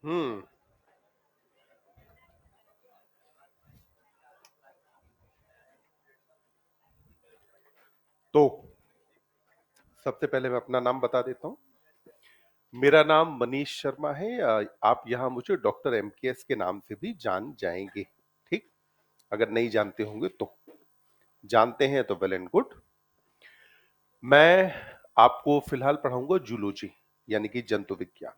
हम्म। तो सबसे पहले मैं अपना नाम बता देता हूँ। मेरा नाम मनीष शर्मा है। आप यहाँ मुझे डॉक्टर एमकेएस के नाम से भी जान जाएंगे। ठीक। अगर नहीं जानते होंगे तो। जानते हैं तो वेल एंड गुड। मैं आपको फिलहाल पढ़ाऊंगा जूलॉजी, यानी कि जंतु विज्ञान।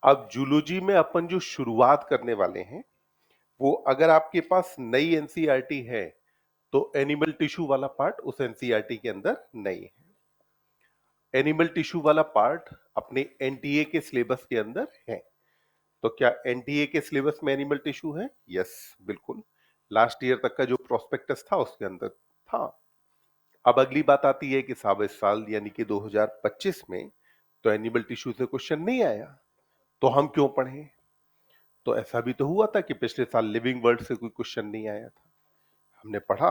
अब जूलॉजी में अपन जो शुरुआत करने वाले हैं वो, अगर आपके पास नई एनसीईआरटी है तो एनिमल टिश्यू वाला पार्ट उस एनसीईआरटी के अंदर नहीं है। एनिमल टिश्यू वाला पार्ट अपने एनटीए के सिलेबस के अंदर है। तो क्या एनटीए के सिलेबस में एनिमल टिश्यू है? यस, बिल्कुल। लास्ट ईयर तक का जो प्रोस्पेक्टस था उसके अंदर था। अब अगली बात आती है कि साहब इस साल यानी कि 2025 में तो एनिमल टिश्यू से क्वेश्चन नहीं आया, तो हम क्यों पढ़ें? तो ऐसा भी तो हुआ था कि पिछले साल लिविंग वर्ल्ड से कोई क्वेश्चन नहीं आया था, हमने पढ़ा,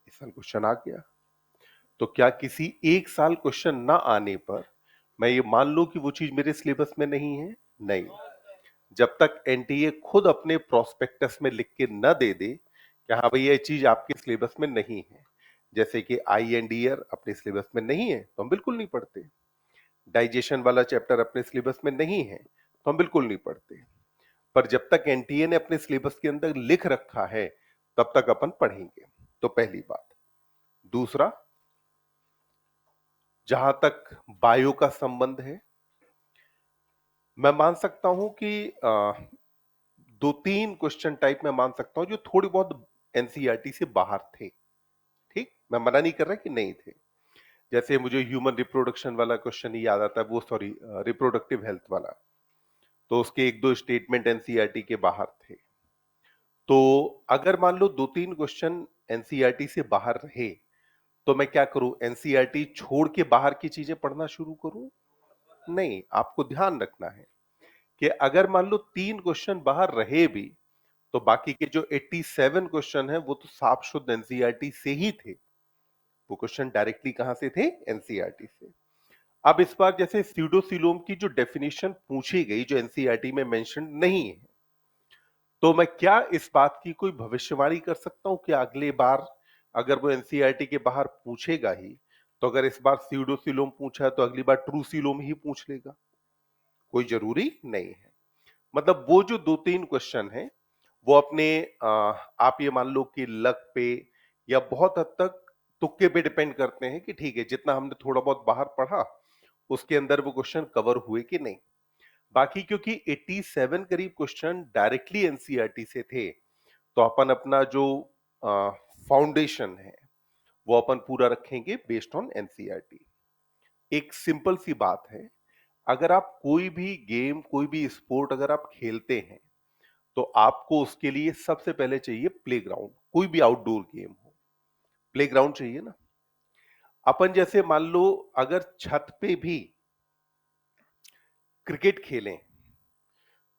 इस साल क्वेश्चन आ गया। तो क्या किसी एक साल क्वेश्चन ना आने पर मैं ये मान लूं कि वो चीज मेरे सिलेबस में नहीं है? नहीं। जब तक एनटीए खुद अपने प्रोस्पेक्टस में लिख के न दे दे कि हाँ भाई ये चीज आपके सिलेबस में नहीं है, जैसे कि आई एंड ईयर अपने सिलेबस में नहीं है तो हम बिल्कुल नहीं पढ़ते। डाइजेशन वाला चैप्टर अपने सिलेबस में नहीं है तो हम बिल्कुल नहीं पढ़ते। पर जब तक एनटीए ने अपने सिलेबस के अंदर लिख रखा है तब तक अपन पढ़ेंगे। तो पहली बात। दूसरा, जहां तक बायो का संबंध है, मैं मान सकता हूं कि दो तीन क्वेश्चन टाइप में मान सकता हूं जो थोड़ी बहुत एनसीईआरटी से बाहर थे। ठीक, मैं मना नहीं कर रहा कि नहीं थे। जैसे मुझे ह्यूमन रिप्रोडक्शन वाला क्वेश्चन ही याद आता है, वो सॉरी रिप्रोडक्टिव हेल्थ वाला, तो उसके एक दो स्टेटमेंट एनसीईआरटी के बाहर थे। तो अगर मान लो दो तीन क्वेश्चन एनसीईआरटी से बाहर रहे तो मैं क्या करूं? एनसीईआरटी छोड़ के बाहर की चीजें पढ़ना शुरू करूं? नहीं, आपको ध्यान रखना है कि अगर मान लो तीन क्वेश्चन बाहर रहे भी तो बाकी के जो 87 क्वेश्चन है वो तो साफ शुद्ध एनसीईआरटी से ही थे। वो क्वेश्चन डायरेक्टली कहां से थे? एनसीईआरटी से। अब इस बार जैसे स्यूडोसिलोम की जो डेफिनेशन पूछी गई जो एनसीईआरटी में मेंशन नहीं है, तो मैं क्या इस बात की कोई भविष्यवाणी कर सकता हूं कि अगले बार अगर वो एनसीईआरटी के बाहर पूछेगा ही, तो अगर इस बार स्यूडोसिलोम पूछा है तो अगली बार ट्रूसिलोम ही पूछ लेगा? कोई जरूरी नहीं है। मतलब वो जो दो तीन क्वेश्चन है वो अपने आप ये मान लो कि लक पे या बहुत हद तक तुक्के पे डिपेंड करते हैं कि ठीक है जितना हमने थोड़ा बहुत बाहर पढ़ा उसके अंदर वो क्वेश्चन कवर हुए कि नहीं। बाकी क्योंकि 87 करीब क्वेश्चन डायरेक्टली एनसीईआरटी से थे, तो अपन अपना जो फाउंडेशन है वो अपन पूरा रखेंगे बेस्ड ऑन एनसीईआरटी। एक सिंपल सी बात है, अगर आप कोई भी गेम कोई भी स्पोर्ट अगर आप खेलते हैं तो आपको उसके लिए सबसे पहले चाहिए प्लेग्राउंड। कोई भी आउटडोर गेम हो, प्लेग्राउंड चाहिए ना। अपन जैसे मान लो अगर छत पे भी क्रिकेट खेलें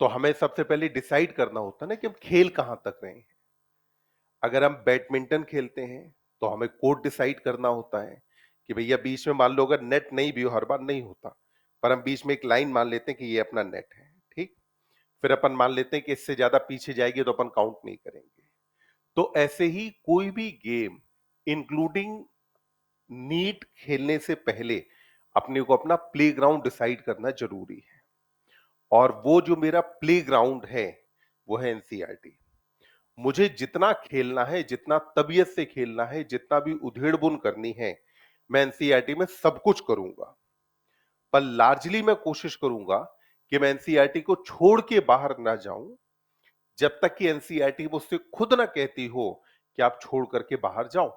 तो हमें सबसे पहले डिसाइड करना होता है ना कि हम खेल कहां तक रहे हैं। अगर हम बैडमिंटन खेलते हैं तो हमें कोर्ट डिसाइड करना होता है कि भैया बीच में मान लो अगर नेट नहीं भी हो, हर बार नहीं होता, पर हम बीच में एक लाइन मान लेते हैं कि ये अपना नेट है। ठीक। फिर अपन मान लेते हैं कि इससे ज्यादा पीछे जाएगी तो अपन काउंट नहीं करेंगे। तो ऐसे ही कोई भी गेम इंक्लूडिंग नीट खेलने से पहले अपने को अपना प्लेग्राउंड डिसाइड करना जरूरी है। और वो जो मेरा प्लेग्राउंड है वो है एनसीईआरटी। मुझे जितना खेलना है, जितना तबीयत से खेलना है, जितना भी उधेड़-बुन करनी है, मैं एनसीईआरटी में सब कुछ करूंगा। पर लार्जली मैं कोशिश करूंगा कि मैं एनसीईआरटी को छोड़ के बाहर ना जाऊं जब तक कि एनसीईआरटी मुझसे खुद ना कहती हो कि आप छोड़ करके बाहर जाओ।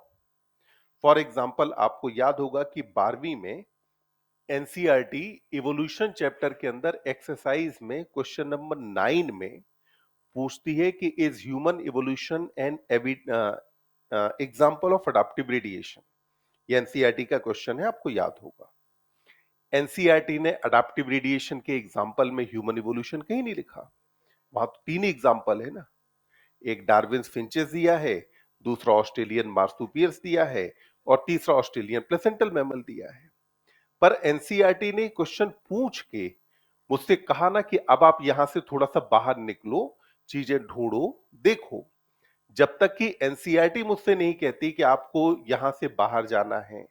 फॉर एग्जाम्पल आपको याद होगा कि 12वीं में एनसीईआरटी इवोल्यूशन चैप्टर के अंदर एक्सरसाइज में क्वेश्चन नंबर 9 में पूछती है कि is human evolution an example of adaptive radiation. ये एनसीईआरटी का क्वेश्चन है, आपको याद होगा। एनसीईआरटी ने अडाप्टिव रेडिएशन के एग्जाम्पल में ह्यूमन इवोल्यूशन कहीं नहीं लिखा। वहां तो तीन एग्जाम्पल है ना, एक डार्विन फिंचेस दिया है, दूसरा ऑस्ट्रेलियन मार्सुपियर्स दिया है और तीसरा ऑस्ट्रेलियन प्लेसेंटल मैमल दिया है। पर एनसीईआरटी ने क्वेश्चन पूछ के मुझसे कहा ना कि अब आप यहां से थोड़ा सा बाहर निकलो, चीजें ढूंढो, देखो। जब तक कि एनसीईआरटी मुझसे नहीं कहती कि आपको यहां से बाहर जाना है,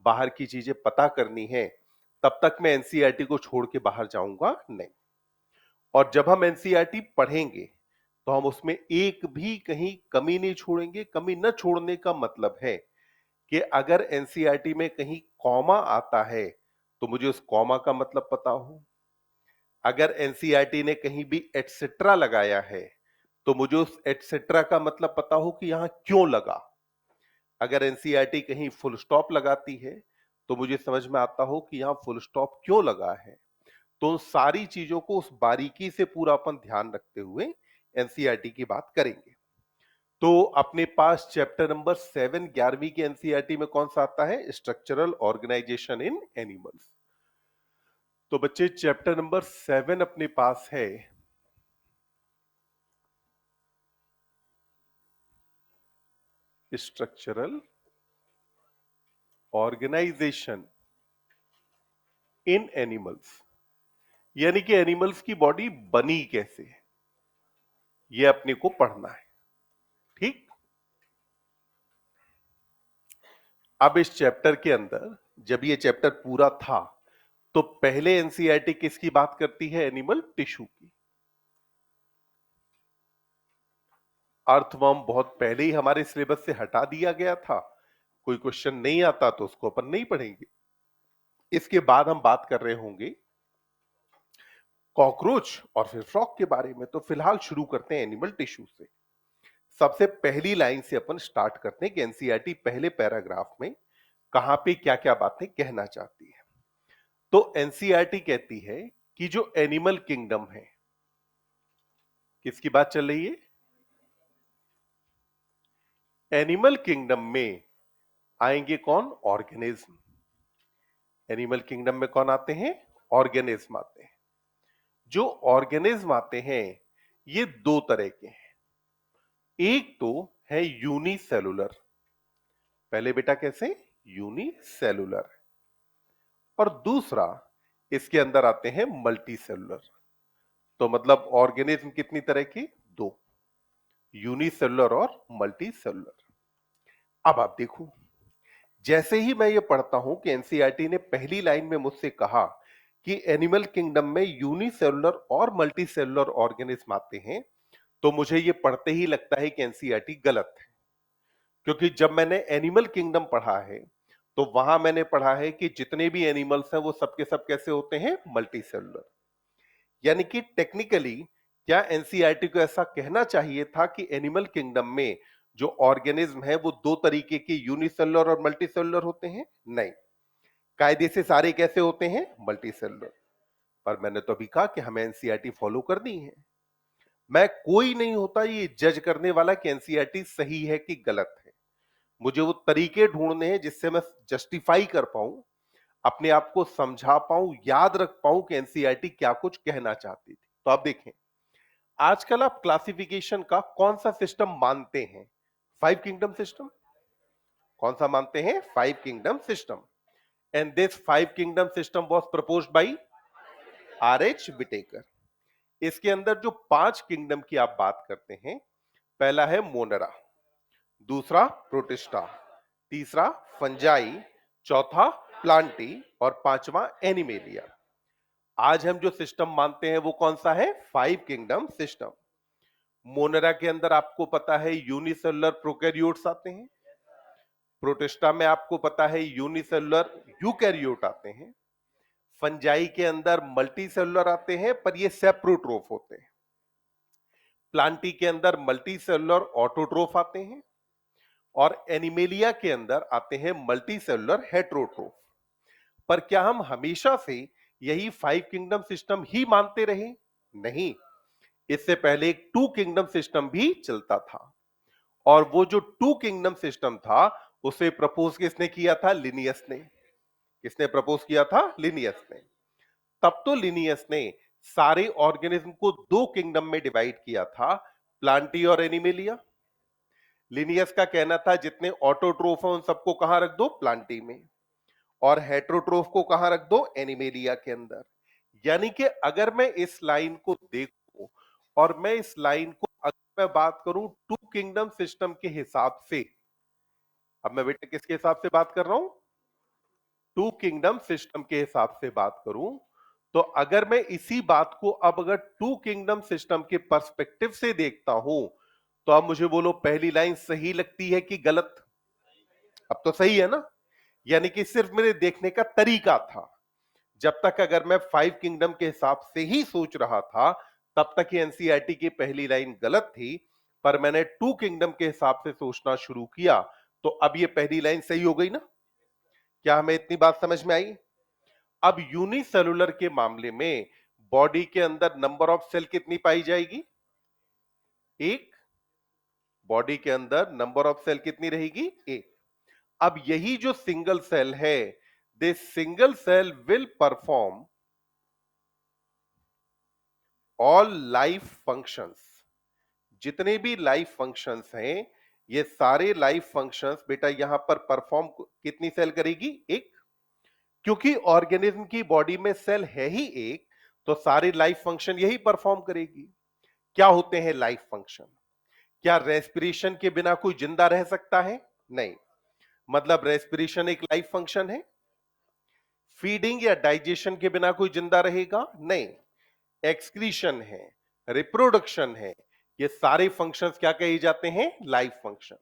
बाहर की चीजें पता करनी है, तब तक मैं एनसीईआरटी को छोड़ के बाहर जाऊंगा नहीं। और जब हम एनसीईआरटी पढ़ेंगे तो हम उसमें एक भी कहीं कमी नहीं छोड़ेंगे। कमी न छोड़ने का मतलब है कि अगर एनसीईआरटी में कहीं कॉमा आता है तो मुझे उस कॉमा का मतलब पता हो। अगर एनसीईआरटी ने कहीं भी एटसेट्रा लगाया है तो मुझे उस एटसेट्रा का मतलब पता हो कि यहां क्यों लगा। अगर एनसीईआरटी कहीं फुल स्टॉप लगाती है तो मुझे समझ में आता हो कि यहां फुल स्टॉप क्यों लगा है। तो उन सारी चीजों को उस बारीकी से पूरा अपन ध्यान रखते हुए एनसीईआरटी की बात करेंगे। तो अपने पास चैप्टर नंबर 7 11वीं के एनसीईआरटी में कौन सा आता है? स्ट्रक्चरल ऑर्गेनाइजेशन इन एनिमल्स। तो बच्चे चैप्टर नंबर 7 अपने पास है स्ट्रक्चरल ऑर्गेनाइजेशन इन एनिमल्स। यानी कि एनिमल्स की बॉडी बनी कैसे, ये अपने को पढ़ना है। ठीक। अब इस चैप्टर के अंदर जब ये चैप्टर पूरा था तो पहले एनसीईआरटी किसकी बात करती है? एनिमल टिश्यू की। अर्थवर्म बहुत पहले ही हमारे सिलेबस से हटा दिया गया था। कोई क्वेश्चन नहीं आता तो उसको अपन नहीं पढ़ेंगे। इसके बाद हम बात कर रहे होंगे कॉकरोच और फिर फ्रॉग के बारे में। तो फिलहाल शुरू करते हैं एनिमल टिश्यू से। सबसे पहली लाइन से अपन स्टार्ट करते हैं कि एनसीईआरटी पहले पैराग्राफ में कहां पे क्या क्या बातें कहना चाहती है। तो एनसीईआरटी कहती है कि जो एनिमल किंगडम है, किसकी बात चल रही है? एनिमल किंगडम में आएंगे कौन? ऑर्गेनिज्म। एनिमल किंगडम में कौन आते हैं? ऑर्गेनिज्म आते हैं। जो ऑर्गेनिज्म आते हैं ये दो तरह के हैं। एक तो है यूनिसेलुलर। पहले बेटा कैसे? यूनिसेलुलर। और दूसरा इसके अंदर आते हैं मल्टी सेलुलर। तो मतलब ऑर्गेनिज्म कितनी तरह की? दो, यूनिसेलुलर और मल्टी सेलुलर। अब आप देखो, जैसे ही मैं ये पढ़ता हूं कि एनसीईआरटी ने पहली लाइन में मुझसे कहा कि एनिमल किंगडम में यूनिसेलुलर और मल्टी सेलुलर ऑर्गेनिज्म आते हैं, तो मुझे ये पढ़ते ही लगता है कि एनसीईआरटी गलत है। क्योंकि जब मैंने एनिमल किंगडम पढ़ा है तो वहां मैंने पढ़ा है कि जितने भी एनिमल्स हैं वो सबके सब कैसे होते हैं? Multi cellular. यानी कि टेक्निकली क्या एनसीईआरटी को ऐसा कहना चाहिए था कि एनिमल किंगडम में जो ऑर्गेनिज्म है वो दो तरीके के यूनिसेलुलर और मल्टीसेलुलर होते हैं? नहीं, कायदे से सारे कैसे होते हैं? मल्टीसेलुलर। पर मैंने तो अभी कहा कि हमें एनसीईआरटी फॉलो करनी है। मैं कोई नहीं होता ये जज करने वाला कि एनसीईआरटी सही है कि गलत है। मुझे वो तरीके ढूंढने हैं जिससे मैं जस्टिफाई कर पाऊं, अपने आप को समझा पाऊं, याद रख पाऊं कि एनसीईआरटी क्या कुछ कहना चाहती थी। तो आप देखें, आजकल आप क्लासिफिकेशन का कौन सा सिस्टम मानते हैं? Five kingdom system. कौन सा मानते हैं? Five kingdom system. And this five kingdom system was proposed by R H. Whittaker. इसके अंदर जो पांच किंगडम की आप बात करते हैं, पहला है मोनरा, दूसरा प्रोटिस्टा, तीसरा फंजाई, चौथा प्लांटी और पांचवा एनिमेलिया। आज हम जो सिस्टम मानते हैं वो कौन सा है? Five kingdom system. मोनेरा के अंदर आपको पता है यूनिसेलुलर प्रोकैरियोट्स आते हैं। प्रोटिस्टा में आपको पता है यूनिसेलुलर यूकैरियोट आते हैं। फंजाई के अंदर मल्टी सेलुलर आते हैं पर ये सेप्रोट्रोफ होते हैं। प्लांटी के अंदर मल्टी सेलुलर ऑटोट्रोफ आते हैं और एनिमेलिया के अंदर आते हैं मल्टी सेलुलर हेट्रोट्रोफ। पर क्या हम हमेशा से यही फाइव किंगडम सिस्टम ही मानते रहे? नहीं, इससे पहले एक टू किंगडम सिस्टम भी चलता था। और वो जो टू किंगडम सिस्टम था उसे प्रपोज किसने किया था? लिनियस ने। किसने प्रपोज किया था? लिनियस ने। तब तो लिनियस ने सारे ऑर्गेनिज्म को दो किंगडम में डिवाइड किया था, प्लांटी और एनिमेलिया। लिनियस का कहना था जितने ऑटोट्रोफ हैं उन सबको कहां रख दो? प्लांटी में। और हेट्रोट्रोफ को कहां रख दो? एनिमेलिया के अंदर। यानी कि अगर मैं इस लाइन को देखूं और मैं इस लाइन को अगर मैं बात करूं टू किंगडम सिस्टम के हिसाब से, अब मैं बेटा किसके हिसाब से बात कर रहा हूं? टू किंगडम सिस्टम के हिसाब से बात करूं, तो अगर मैं इसी बात को अब अगर टू किंगडम सिस्टम के पर्सपेक्टिव से देखता हूं, तो अब मुझे बोलो पहली लाइन सही लगती है कि गलत? अब तो सही है ना। यानी कि सिर्फ मेरे देखने का तरीका था। जब तक अगर मैं फाइव किंगडम के हिसाब से ही सोच रहा था, तब तक ये एनसीईआरटी की पहली लाइन गलत थी। पर मैंने टू किंगडम के हिसाब से सोचना शुरू किया, तो अब ये पहली लाइन सही हो गई ना। क्या हमें इतनी बात समझ में आई? अब यूनिसेलुलर के मामले में बॉडी के अंदर नंबर ऑफ सेल कितनी पाई जाएगी? एक। बॉडी के अंदर नंबर ऑफ सेल कितनी रहेगी? एक। अब यही जो सिंगल सेल है, this single cell will perform all life functions. जितने भी लाइफ फंक्शंस हैं, ये सारे लाइफ फंक्शंस बेटा यहां पर परफॉर्म कितनी सेल करेगी? एक। क्योंकि ऑर्गेनिज्म की बॉडी में सेल है ही एक, तो सारे लाइफ फंक्शन यही परफॉर्म करेगी। क्या होते हैं लाइफ फंक्शन? क्या रेस्पिरेशन के बिना कोई जिंदा रह सकता है? नहीं। मतलब रेस्पिरेशन एक लाइफ फंक्शन है। फीडिंग या डाइजेशन के बिना कोई जिंदा रहेगा? नहीं। एक्सक्रीशन है, रिप्रोडक्शन है, ये सारे फंक्शंस क्या कहे जाते हैं? Life function.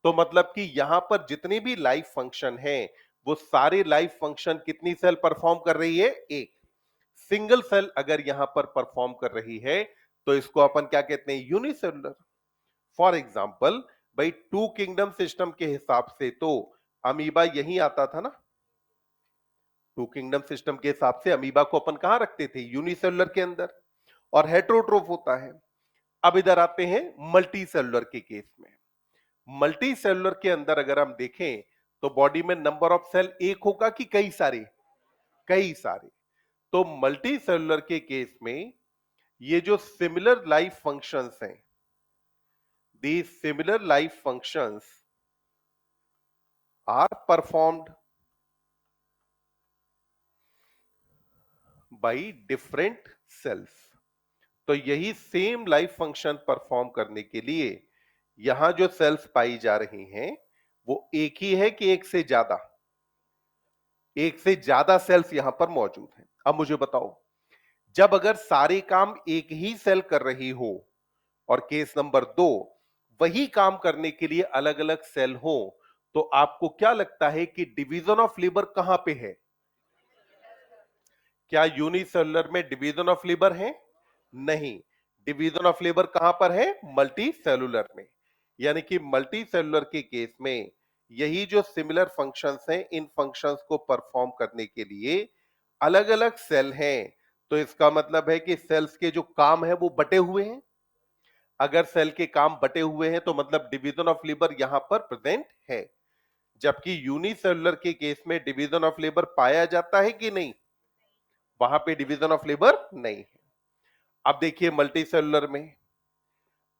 तो मतलब कि यहां पर जितने भी लाइफ फंक्शन हैं, वो सारे लाइफ फंक्शन कितनी सेल परफॉर्म कर रही है? एक। सिंगल सेल अगर यहां पर परफॉर्म कर रही है, तो इसको अपन क्या कहते हैं? यूनिसेलुलर। फॉर एग्जाम्पल, भाई टू किंगडम सिस्टम के हिसाब से तो अमीबा यही आता था ना। टू किंगडम सिस्टम के हिसाब से अमीबा को अपन कहां रखते थे? यूनिसेलुलर के अंदर, और हेट्रोट्रोफ होता है। अब इधर आते हैं मल्टी सेलुलर के केस में। मल्टी सेलुलर के अंदर अगर हम देखें, तो बॉडी में नंबर ऑफ सेल एक होगा कि कई सारे? कई सारे। तो मल्टी सेलुलर के केस में ये जो सिमिलर लाइफ फंक्शंस हैं, these similar life functions are performed by different cells। तो यही सेम लाइफ फंक्शन परफॉर्म करने के लिए यहां जो सेल्स पाई जा रही हैं, वो एक ही है कि एक से ज्यादा? एक से ज्यादा सेल्स यहां पर मौजूद हैं। अब मुझे बताओ, जब अगर सारे काम एक ही सेल कर रही हो, और केस नंबर दो, वही काम करने के लिए अलग अलग सेल हो, तो आपको क्या लगता है कि डिवीजन ऑफ लेबर कहां पे है? क्या यूनिसेलुलर में डिवीजन ऑफ लेबर है? नहीं। डिवीजन ऑफ लेबर कहां पर है? मल्टी सेलुलर में। यानी कि मल्टी सेलुलर के केस में यही जो सिमिलर फंक्शंस हैं, इन फंक्शंस को परफॉर्म करने के लिए अलग अलग सेल हैं। तो इसका मतलब है कि सेल्स के जो काम है वो बटे हुए हैं। अगर सेल के काम बटे हुए हैं, तो मतलब डिवीजन ऑफ लेबर यहां पर प्रेजेंट है। जबकि यूनिसेलुलर के केस में डिवीजन ऑफ लेबर पाया जाता है कि नहीं? वहां पे डिवीजन ऑफ लेबर नहीं है। अब देखिए मल्टी सेलुलर में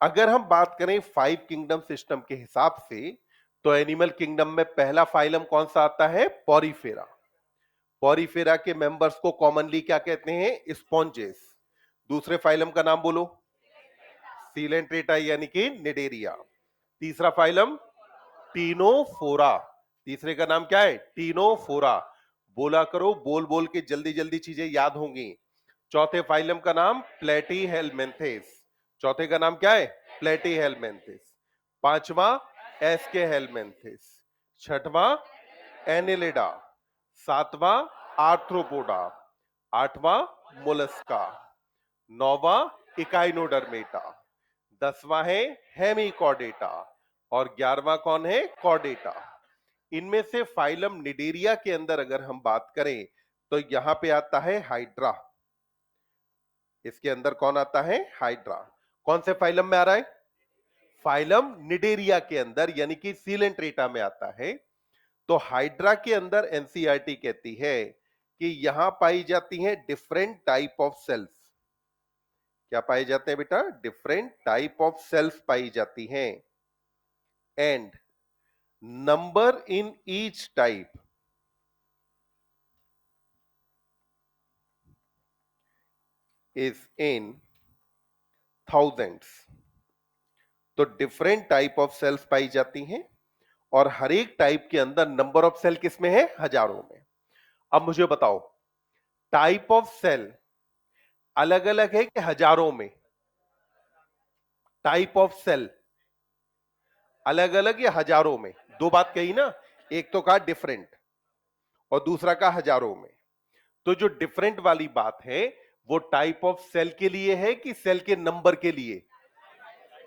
अगर हम बात करें फाइव किंगडम सिस्टम के हिसाब से, तो एनिमल किंगडम में पहला फाइलम कौन सा आता है? पॉरीफेरा। पॉरीफेरा के मेंबर्स को कॉमनली क्या कहते हैं? स्पॉन्जेस। दूसरे फाइलम का नाम बोलो। सीलेंट्रेटा यानी कि निडेरिया। तीसरा फाइलम टीनोफोरा। तीसरे का नाम क्या है? टीनोफोरा। बोला करो, बोल बोल के जल्दी जल्दी चीजें याद होंगी। चौथे फाइलम का नाम प्लेटीहेलमिन्थेस। चौथे का नाम क्या है? प्लेटीहेलमिन्थेस। पांचवा एस्केहेलमिन्थेस। छठवां एनिलिडा। सातवां आर्थ्रोपोडा। आठवां मोलस्का। नौवां इकाइनोडर्मेटा। 10वां है हेमिकॉर्डेटा। और 11वां कौन है? कॉर्डेटा। इनमें से फाइलम निडेरिया के अंदर अगर हम बात करें, तो यहां पे आता है हाइड्रा। इसके अंदर कौन आता है? हाइड्रा। कौन से फाइलम में आ रहा है? फाइलम निडेरिया के अंदर, यानी कि सीलेंट्रेटा में आता है। तो हाइड्रा के अंदर एनसीईआरटी कहती है कि यहां पाई जाती हैं डिफरेंट टाइप ऑफ सेल्स। क्या पाए जाते हैं बेटा? डिफरेंट टाइप ऑफ सेल्स पाई जाती हैं। And number in each type is in thousands, तो डिफरेंट टाइप ऑफ सेल्स पाई जाती हैं और हर एक टाइप के अंदर नंबर ऑफ सेल किसमें है? हजारों में। अब मुझे बताओ, टाइप ऑफ सेल अलग अलग है कि हजारों में? टाइप ऑफ सेल अलग अलग या हजारों में? दो बात कही ना, एक तो कहा डिफरेंट और दूसरा कहा हजारों में। तो जो डिफरेंट वाली बात है वो टाइप ऑफ सेल के लिए है कि सेल के नंबर के लिए?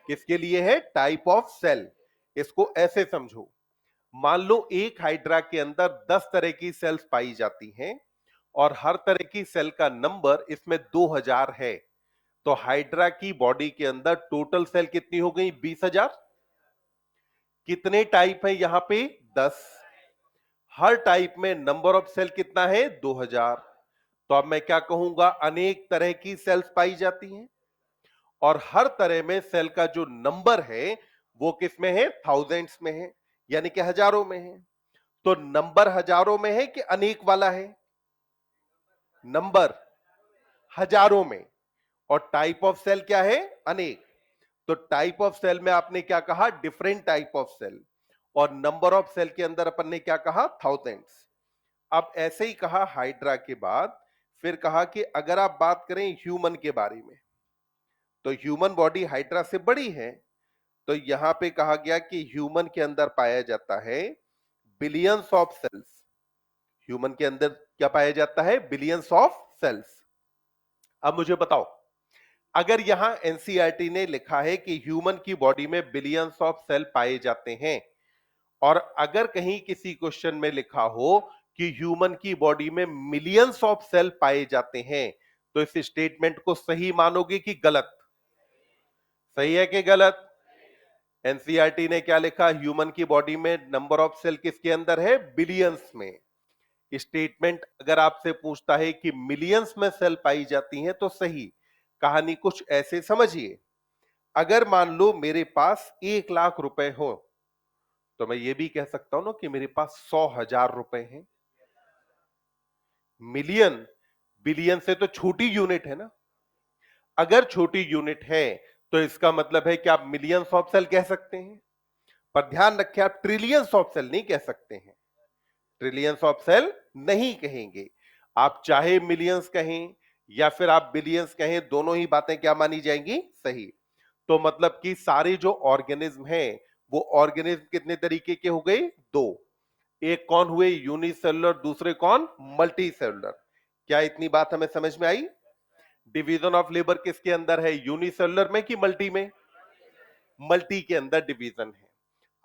किसके लिए है? Type of cell. इसको ऐसे समझो, मान लो एक हाइड्रा के अंदर 10 तरह की सेल्स पाई जाती हैं और हर तरह की सेल का नंबर इसमें 2000 है, तो हाइड्रा की बॉडी के अंदर टोटल सेल कितनी हो गई? 20,000। कितने टाइप है यहां पे? 10। हर टाइप में नंबर ऑफ सेल कितना है? 2000। तो अब मैं क्या कहूंगा? अनेक तरह की सेल्स पाई जाती हैं और हर तरह में सेल का जो नंबर है वो किस में है? थाउजेंड्स में है, यानी कि हजारों में है। तो नंबर हजारों में है कि अनेक वाला है? नंबर हजारों में। और टाइप ऑफ सेल क्या है? अनेक। तो टाइप ऑफ सेल में आपने क्या कहा? Different type of cell. और नंबर ऑफ सेल के अंदर अपन ने क्या कहा? थाउजेंड्स। अब ऐसे ही कहा हाइड्रा के बाद, फिर कहा कि अगर आप बात करें ह्यूमन के बारे में, तो ह्यूमन बॉडी हाइड्रा से बड़ी है, तो यहां पे कहा गया कि ह्यूमन के अंदर पाया जाता है बिलियंस ऑफ सेल्स। ह्यूमन के अंदर क्या पाया जाता है? Billions of cells. अब मुझे बताओ, अगर यहां एनसीईआरटी ने लिखा है कि ह्यूमन की बॉडी में बिलियंस ऑफ सेल पाए जाते हैं और अगर कहीं किसी क्वेश्चन में लिखा हो कि ह्यूमन की बॉडी में मिलियंस ऑफ सेल पाए जाते हैं, तो इस स्टेटमेंट को सही मानोगे कि गलत? सही है कि गलत? एनसीईआरटी ने क्या लिखा? ह्यूमन की बॉडी में नंबर ऑफ सेल किसके अंदर है? बिलियंस में। स्टेटमेंट अगर आपसे पूछता है कि मिलियंस में सेल पाई जाती हैं तो सही। कहानी कुछ ऐसे समझिए, अगर मान लो मेरे पास 1,00,000 रुपए हो, तो मैं ये भी कह सकता हूं ना कि मेरे पास 100,000 रुपए हैं। मिलियन बिलियन से तो छोटी यूनिट है ना। अगर छोटी यूनिट है तो इसका मतलब है कि आप मिलियंस ऑफ सेल कह सकते हैं, पर ध्यान रखें आप ट्रिलियंस ऑफ सेल नहीं कह सकते हैं। ट्रिलियंस ऑफ सेल नहीं कहेंगे। आप चाहे मिलियंस कहें या फिर आप बिलियंस कहें, दोनों ही बातें क्या मानी जाएंगी? सही। तो मतलब कि सारे जो ऑर्गेनिज्म हैं वो ऑर्गेनिज्म कितने तरीके के हो गए? दो। एक कौन हुए? यूनिसेलुलर, दूसरे कौन? Multi cellular. क्या इतनी बात हमें समझ में आई? डिवीजन ऑफ लेबर किसके अंदर है? यूनिसेलुलर में कि मल्टी में? मल्टी के अंदर डिवीजन है।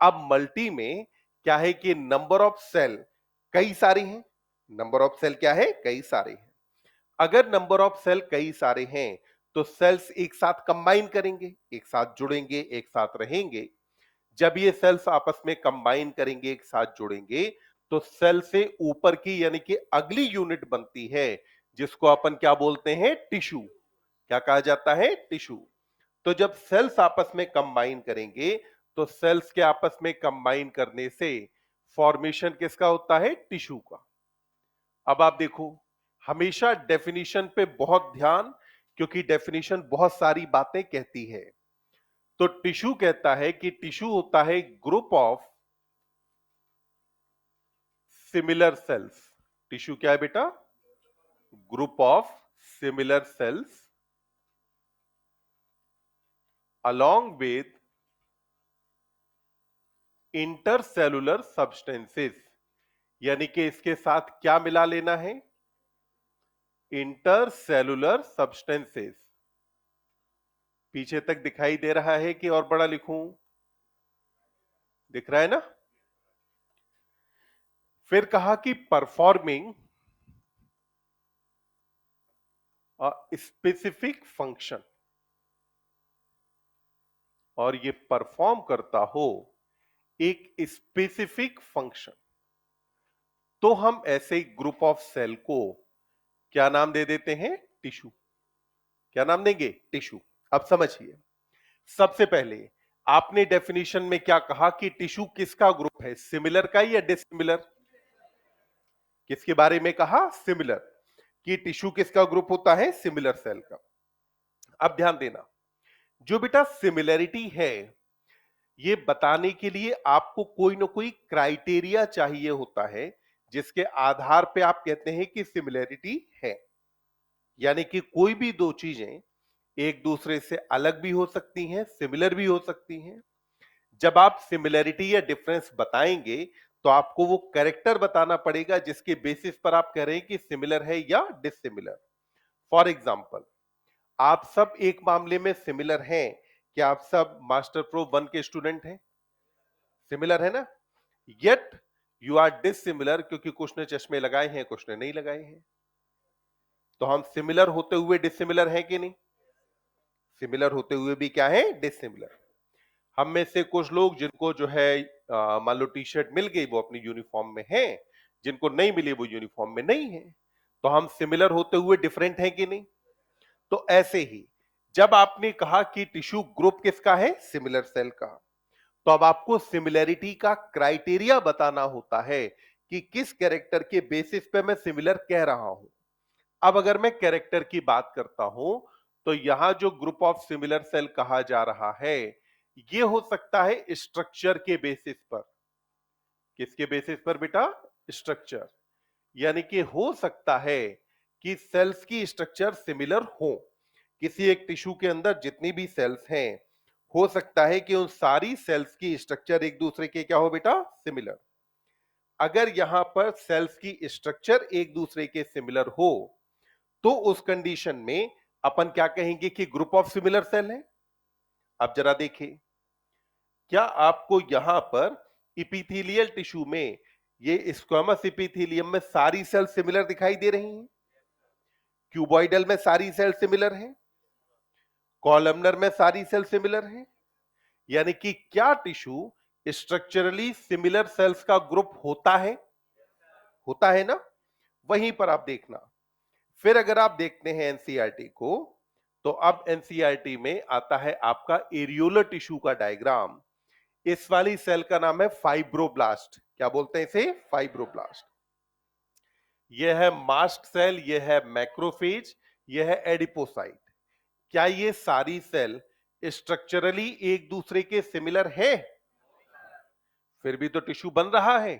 अब मल्टी में क्या है कि नंबर ऑफ सेल कई सारी हैं। नंबर ऑफ सेल क्या है? कई सारे हैं। अगर नंबर ऑफ सेल कई सारे हैं तो सेल्स एक साथ कंबाइन करेंगे, एक साथ जुड़ेंगे, एक साथ रहेंगे। जब ये सेल्स आपस में कंबाइन करेंगे, एक साथ जुड़ेंगे, तो सेल से ऊपर की यानी कि अगली यूनिट बनती है जिसको अपन क्या बोलते हैं? टिश्यू। क्या कहा जाता है? टिश्यू। तो जब सेल्स आपस में कंबाइन करेंगे तो सेल्स के आपस में कंबाइन करने से फॉर्मेशन किसका होता है? टिश्यू का। अब आप देखो, हमेशा डेफिनेशन पे बहुत ध्यान, क्योंकि डेफिनेशन बहुत सारी बातें कहती है। तो टिश्यू कहता है कि टिश्यू होता है group of similar sales. Tissue क्या है बेटा? Group of similar sales along with intercellular substances. यानी कि इसके साथ क्या मिला लेना है? Intercellular substances. पीछे तक दिखाई दे रहा है कि और बड़ा लिखूं? दिख रहा है ना? फिर कहा कि परफॉर्मिंग स्पेसिफिक फंक्शन, और ये परफॉर्म करता हो एक स्पेसिफिक फंक्शन, तो हम ऐसे ग्रुप ऑफ सेल को क्या नाम दे देते हैं? टिश्यू। क्या नाम देंगे? टिश्यू। अब समझिए, सबसे पहले आपने डेफिनेशन में क्या कहा कि टिश्यू किसका ग्रुप है? सिमिलर का या डिसिमिलर? किसके बारे में कहा? सिमिलर। कि टिश्यू किसका ग्रुप होता है? सिमिलर सेल का। अब ध्यान देना, जो बेटा सिमिलरिटी है, ये बताने के लिए आपको कोई ना कोई क्राइटेरिया चाहिए होता है, जिसके आधार पे आप कहते हैं कि सिमिलरिटी है। यानी कि कोई भी दो चीजें एक दूसरे से अलग भी हो सकती हैं, सिमिलर भी हो सकती हैं। जब आप सिमिलरिटी या डिफरेंस बताएंगे, तो आपको वो कैरेक्टर बताना पड़ेगा जिसके बेसिस पर आप कह रहे हैं कि सिमिलर है या डिसिमिलर। फॉर एग्जाम्पल, आप सब एक मामले में सिमिलर हैं कि आप सब मास्टर प्रो 1 के स्टूडेंट हैं, सिमिलर है ना। येट यू आर डिसिमिलर, क्योंकि कुछ ने चश्मे लगाए हैं, कुछ ने नहीं लगाए हैं। तो हम सिमिलर होते हुए डिसिमिलर हैं कि नहीं? सिमिलर होते हुए भी क्या है? डिसिमिलर। हम में से कुछ लोग जिनको जो है मान लो टी शर्ट मिल गई, वो अपनी यूनिफॉर्म में हैं, जिनको नहीं मिली वो यूनिफॉर्म में नहीं है। तो हम सिमिलर होते हुए डिफरेंट हैं कि नहीं? तो ऐसे ही जब आपने कहा कि टिश्यू ग्रुप किसका है? सिमिलर सेल का, तो अब आपको सिमिलरिटी का क्राइटेरिया बताना होता है कि किस कैरेक्टर के बेसिस पे मैं सिमिलर कह रहा हूं। अब अगर मैं कैरेक्टर की बात करता हूं, तो यहां जो ग्रुप ऑफ सिमिलर सेल कहा जा रहा है, ये हो सकता है स्ट्रक्चर के बेसिस पर। किसके बेसिस पर बेटा? स्ट्रक्चर। यानी कि हो सकता है कि सेल्स की स्ट्रक्चर सिमिलर हो। किसी एक टिश्यू के अंदर जितनी भी सेल्स हैं, हो सकता है कि उन सारी सेल्स की स्ट्रक्चर एक दूसरे के क्या हो बेटा? सिमिलर। अगर यहां पर सेल्स की स्ट्रक्चर एक दूसरे के सिमिलर हो, तो उस कंडीशन में अपन क्या कहेंगे कि ग्रुप ऑफ सिमिलर सेल है। अब जरा देखिए, क्या आपको यहां पर इपिथेलियल टिश्यू में, ये स्क्वामस इपिथेलियम में सारी सेल सिमिलर दिखाई दे रही हैं? क्यूबॉइडल में सारी सेल सिमिलर हैं, कॉलमनर में सारी सेल सिमिलर हैं। यानी कि क्या टिश्यू स्ट्रक्चरली सिमिलर सेल्स का ग्रुप होता है? होता है ना। वहीं पर आप देखना, फिर अगर आप देखते हैं एनसीईआरटी को, तो अब एनसीईआरटी में आता है आपका एरियोलर टिश्यू का डायग्राम। इस वाली सेल का नाम है फाइब्रोब्लास्ट। क्या बोलते हैं इसे? फाइब्रोब्लास्ट। यह है मास्ट सेल, यह है मैक्रोफेज, यह है एडिपोसाइट। क्या ये सारी सेल स्ट्रक्चरली एक दूसरे के सिमिलर है? फिर भी तो टिश्यू बन रहा है।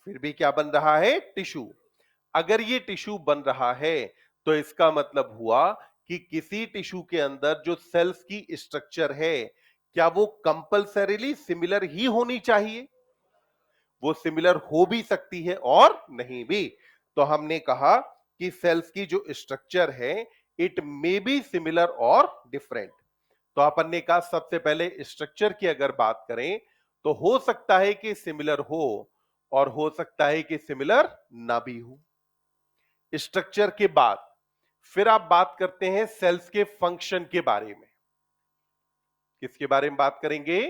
फिर भी क्या बन रहा है? टिश्यू। अगर ये टिश्यू बन रहा है, तो इसका मतलब हुआ कि किसी टिश्यू के अंदर जो सेल्स की स्ट्रक्चर है, क्या वो कंपल्सरीली सिमिलर ही होनी चाहिए? वो सिमिलर हो भी सकती है और नहीं भी। तो हमने कहा कि सेल्स की जो स्ट्रक्चर है, इट मे बी सिमिलर और डिफरेंट। तो अपन ने कहा सबसे पहले स्ट्रक्चर की अगर बात करें, तो हो सकता है कि सिमिलर हो और हो सकता है कि सिमिलर ना भी हो। स्ट्रक्चर के बाद फिर आप बात करते हैं सेल्स के फंक्शन के बारे में। किसके बारे में बात करेंगे?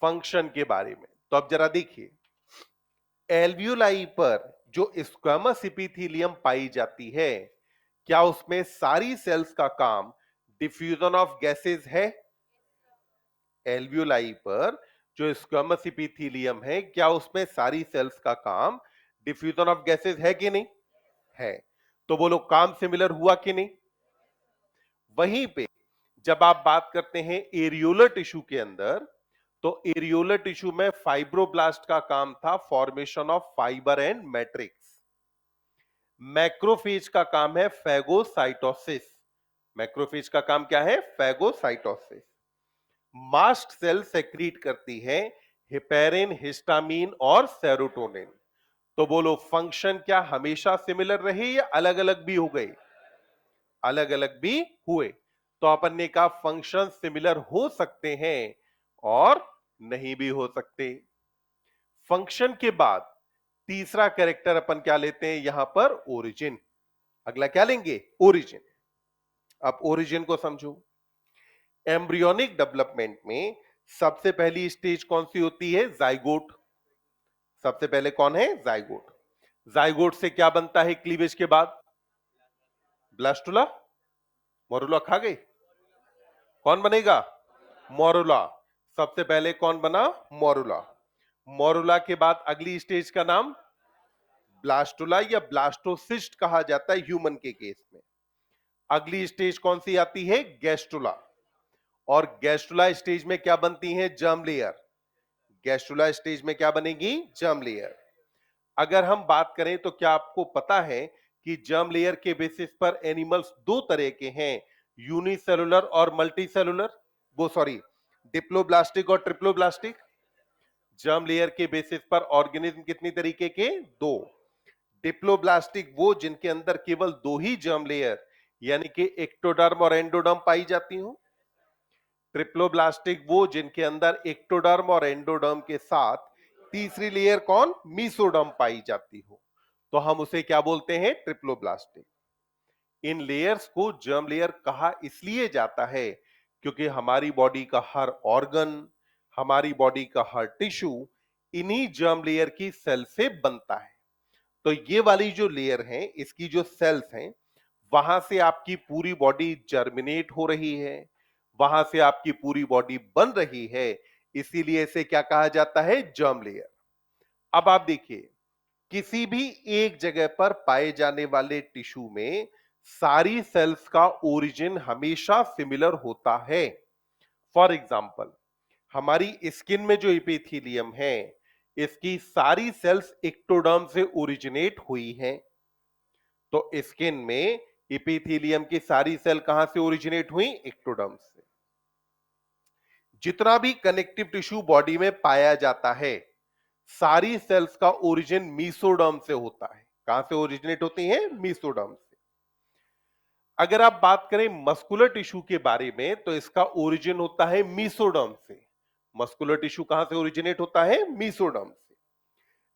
फंक्शन के बारे में। तो अब जरा देखिए, एल्वियोलाई पर जो स्क्वामस इपिथेलियम पाई जाती है, क्या उसमें सारी सेल्स का काम डिफ्यूजन ऑफ गैसेस है? एल्वियोलाई पर जो स्क्वामस इपिथेलियम है, क्या उसमें सारी सेल्स का काम डिफ्यूजन ऑफ गैसेस है कि नहीं? है। तो बोलो, काम सिमिलर हुआ कि नहीं? वहीं पे जब आप बात करते हैं एरियोलर टिश्यू के अंदर, तो एरियोलर टिश्यू में फाइब्रोब्लास्ट का काम था formation of fibre and matrix. Macrophage का काम है फैगोसाइटोसिस। मैक्रोफेज का काम क्या है? फैगोसाइटोसिस। मास्ट सेल सेक्रीट करती है हेपेरिन, हिस्टामीन और सेरोटोनिन। तो बोलो, फंक्शन क्या हमेशा सिमिलर रहे या अलग अलग भी हो गए? अलग अलग भी हुए। तो अपन ने कहा फंक्शन सिमिलर हो सकते हैं और नहीं भी हो सकते। फंक्शन के बाद तीसरा कैरेक्टर अपन क्या लेते हैं यहां पर? ओरिजिन। अगला क्या लेंगे? ओरिजिन। अब ओरिजिन को समझो। एम्ब्रियोनिक डेवलपमेंट में सबसे पहली स्टेज कौन सी होती है? जाइगोट। सबसे पहले कौन है? जाइगोट। जाइगोट से क्या बनता है क्लीवेज के बाद? ब्लास्टुला। मोरुला खा गई? कौन बनेगा? मोरुला। सबसे पहले कौन बना? मोरुला। मोरुला के बाद अगली स्टेज का नाम ब्लास्टुला या ब्लास्टोसिस्ट कहा जाता है ह्यूमन के केस में। अगली स्टेज कौन सी आती है? गैस्ट्रुला। और गैस्ट्रुला स्टेज में क्या बनती है? Germ layer. गैस्ट्रुला स्टेज में क्या बनेगी? Germ layer. अगर हम बात करें तो क्या आपको पता है कि जर्म लेयर के बेसिस पर एनिमल्स दो तरह के हैं, यूनिसेलुलर और मल्टीसेलुलर, वो सॉरी डिप्लोब्लास्टिक और ट्रिप्लोब्लास्टिक। जर्म लेयर के बेसिस पर ऑर्गेनिज्म कितनी तरीके के? दो। डिप्लोब्लास्टिक वो जिनके अंदर केवल दो ही जर्म लेयर यानी कि एक्टोडर्म और एंडोडर्म पाई जाती हो। ट्रिप्लोब्लास्टिक वो जिनके अंदर एक्टोडर्म और एंडोडर्म के साथ तीसरी लेयर कौन? मीसोडर्म पाई जाती हो, तो हम उसे क्या बोलते हैं? ट्रिप्लोब्लास्टिक। इन लेयर्स को जर्म लेयर कहा इसलिए जाता है क्योंकि हमारी बॉडी का हर ऑर्गन, हमारी बॉडी का हर टिश्यू इन्हीं जर्म लेयर की सेल से बनता है। तो ये वाली जो लेयर है, इसकी जो सेल्स हैं, वहां से आपकी पूरी बॉडी जर्मिनेट हो रही है, वहां से आपकी पूरी बॉडी बन रही है, इसीलिए इसे क्या कहा जाता है? Germ layer. अब आप देखिए, किसी भी एक जगह पर पाए जाने वाले टिश्यू में सारी सेल्स का ओरिजिन हमेशा सिमिलर होता है। फॉर एग्जाम्पल, हमारी स्किन में जो इपिथेलियम है, इसकी सारी सेल्स एक्टोडर्म से ओरिजिनेट हुई हैं। तो स्किन में इपिथेलियम की सारी सेल कहां से ओरिजिनेट हुई? एक्टोडर्म से। जितना भी कनेक्टिव टिश्यू बॉडी में पाया जाता है, सारी सेल्स का ओरिजिन मीसोडर्म से होता है। कहां से ओरिजिनेट होती हैं? मीसोडर्म से। अगर आप बात करें मस्कुलर टिश्यू के बारे में, तो इसका ओरिजिन होता है मीसोडर्म से। मस्कुलर टिश्यू कहां से ओरिजिनेट होता है? मीसोडर्म से।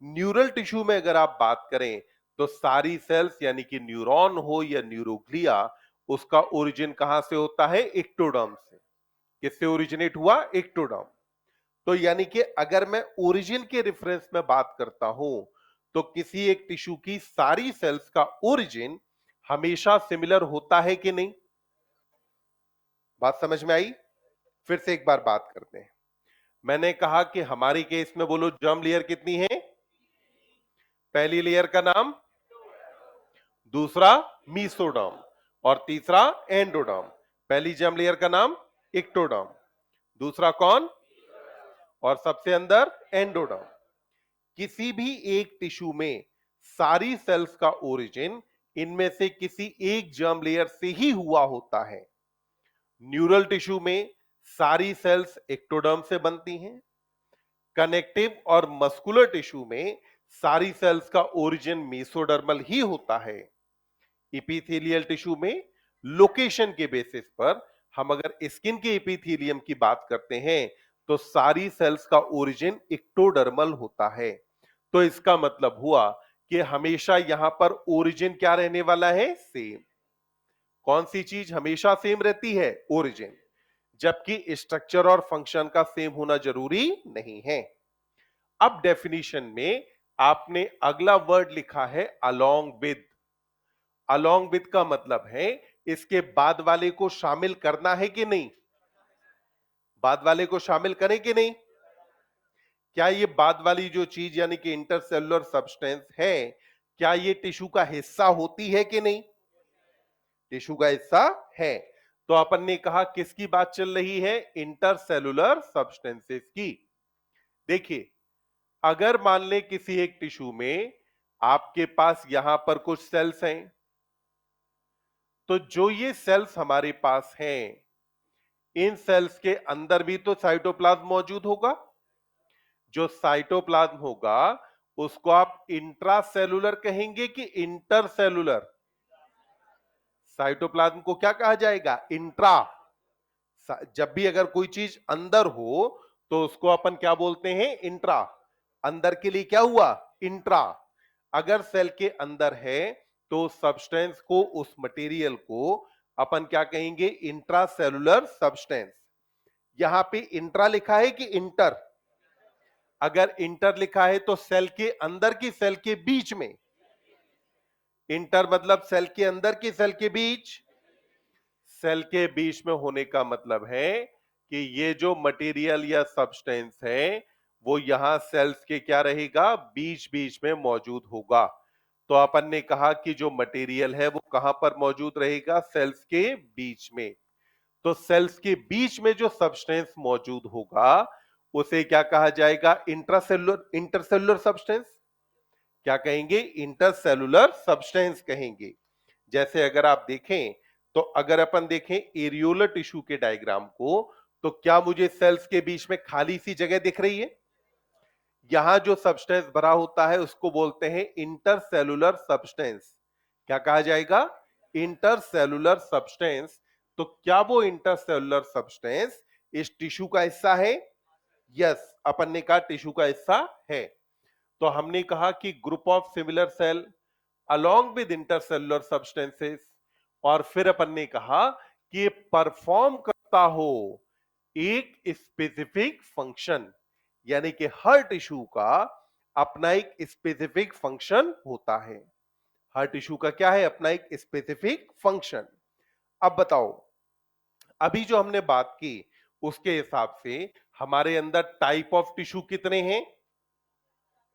न्यूरल टिश्यू में अगर आप बात करें, तो सारी सेल्स यानी कि न्यूरॉन हो या न्यूरोग्लिया, उसका ओरिजिन कहां से होता है? एक्टोडर्म से। किससे ओरिजिनेट हुआ? एक्टोडर्म। तो यानी कि अगर मैं ओरिजिन के रेफरेंस में बात करता हूं, तो किसी एक टिश्यू की सारी सेल्स का ओरिजिन हमेशा सिमिलर होता है कि नहीं? बात समझ में आई? फिर से एक बार बात करते हैं। मैंने कहा कि हमारी केस में बोलो, जर्म लेयर कितनी है? पहली लेयर का नाम, दूसरा मीसोडर्म, और तीसरा एंडोडर्म। पहली जर्म लेयर का नाम एक्टोडर्म, दूसरा कौन? और सबसे अंदर एंडोडर्म। किसी भी एक टिश्यू में सारी सेल्स का ओरिजिन इनमें से किसी एक जर्म लेयर से ही हुआ होता है। न्यूरल टिश्यू में सारी सेल्स एक्टोडर्म से बनती हैं। कनेक्टिव और मस्कुलर टिश्यू में सारी सेल्स का ओरिजिन मेसोडर्मल ही होता है। इपिथेलियल टिश्यू में लोकेशन के बेसिस पर हम अगर स्किन के इपिथेलियम की बात करते हैं, तो सारी सेल्स का ओरिजिन एक्टोडर्मल होता है। तो इसका मतलब हुआ कि हमेशा यहां पर ओरिजिन क्या रहने वाला है? सेम। कौन सी चीज हमेशा सेम रहती है? ओरिजिन। जबकि स्ट्रक्चर और फंक्शन का सेम होना जरूरी नहीं है। अब डेफिनेशन में आपने अगला वर्ड लिखा है अलोंग विद। अलोंग विद का मतलब है इसके बाद वाले को शामिल करना है कि नहीं? बाद वाले को शामिल करें कि नहीं? क्या ये बाद वाली जो चीज यानी कि इंटरसेलुलर सब्सटेंस है, क्या ये टिश्यू का हिस्सा होती है कि नहीं? टिश्यू का हिस्सा है। तो अपन ने कहा किसकी बात चल रही है? इंटरसेलुलर सब्सटेंसेस की। देखिए, अगर मान ले किसी एक टिश्यू में आपके पास यहां पर कुछ सेल्स हैं, तो जो ये सेल्स हमारे पास हैं, इन सेल्स के अंदर भी तो साइटोप्लाज्म मौजूद होगा। जो साइटोप्लाज्म होगा, उसको आप इंट्रासेलुलर कहेंगे कि इंटरसेलुलर? साइटोप्लाज्म को क्या कहा जाएगा? इंट्रा। जब भी अगर कोई चीज अंदर हो, तो उसको अपन क्या बोलते हैं? इंट्रा। अंदर के लिए क्या हुआ? इंट्रा। अगर सेल के अंदर है, तो सब्सटेंस को, उस मटेरियल को अपन क्या कहेंगे? Intracellular substance. यहां पे इंट्रा लिखा है कि इंटर? अगर इंटर लिखा है तो सेल के अंदर की सेल के बीच में। इंटर मतलब सेल के अंदर की सेल के बीच। सेल के बीच में होने का मतलब है कि ये जो मटेरियल या सब्सटेंस है, वो यहां सेल्स के क्या रहेगा? बीच बीच में मौजूद होगा। तो अपन ने कहा कि जो मटेरियल है वो कहां पर मौजूद रहेगा? सेल्स के बीच में। तो सेल्स के बीच में जो सब्सटेंस मौजूद होगा उसे क्या कहा जाएगा? Intercellular substance. क्या कहेंगे? इंटरसेलुलर सब्सटेंस कहेंगे। जैसे अगर आप देखें तो अगर अपन देखें एरियोलर टिश्यू के डायग्राम को, तो क्या मुझे सेल्स के बीच में खाली सी जगह दिख रही है? यहां जो सब्सटेंस भरा होता है उसको बोलते हैं इंटरसेलुलर सब्सटेंस। क्या कहा जाएगा? Intercellular substance. तो क्या वो इंटरसेलुलर सब्सटेंस इस टिश्यू का हिस्सा है? यस, अपन ने कहा टिश्यू का हिस्सा है। तो हमने कहा कि group of similar cell along with intercellular substances, और फिर अपन ने कहा कि परफॉर्म करता हो एक स्पेसिफिक फंक्शन, यानी कि हर टिश्यू का अपना एक स्पेसिफिक फंक्शन होता है। हर टिश्यू का क्या है? अपना एक स्पेसिफिक फंक्शन। अब बताओ, अभी जो हमने बात की उसके हिसाब से हमारे अंदर टाइप ऑफ टिश्यू कितने हैं?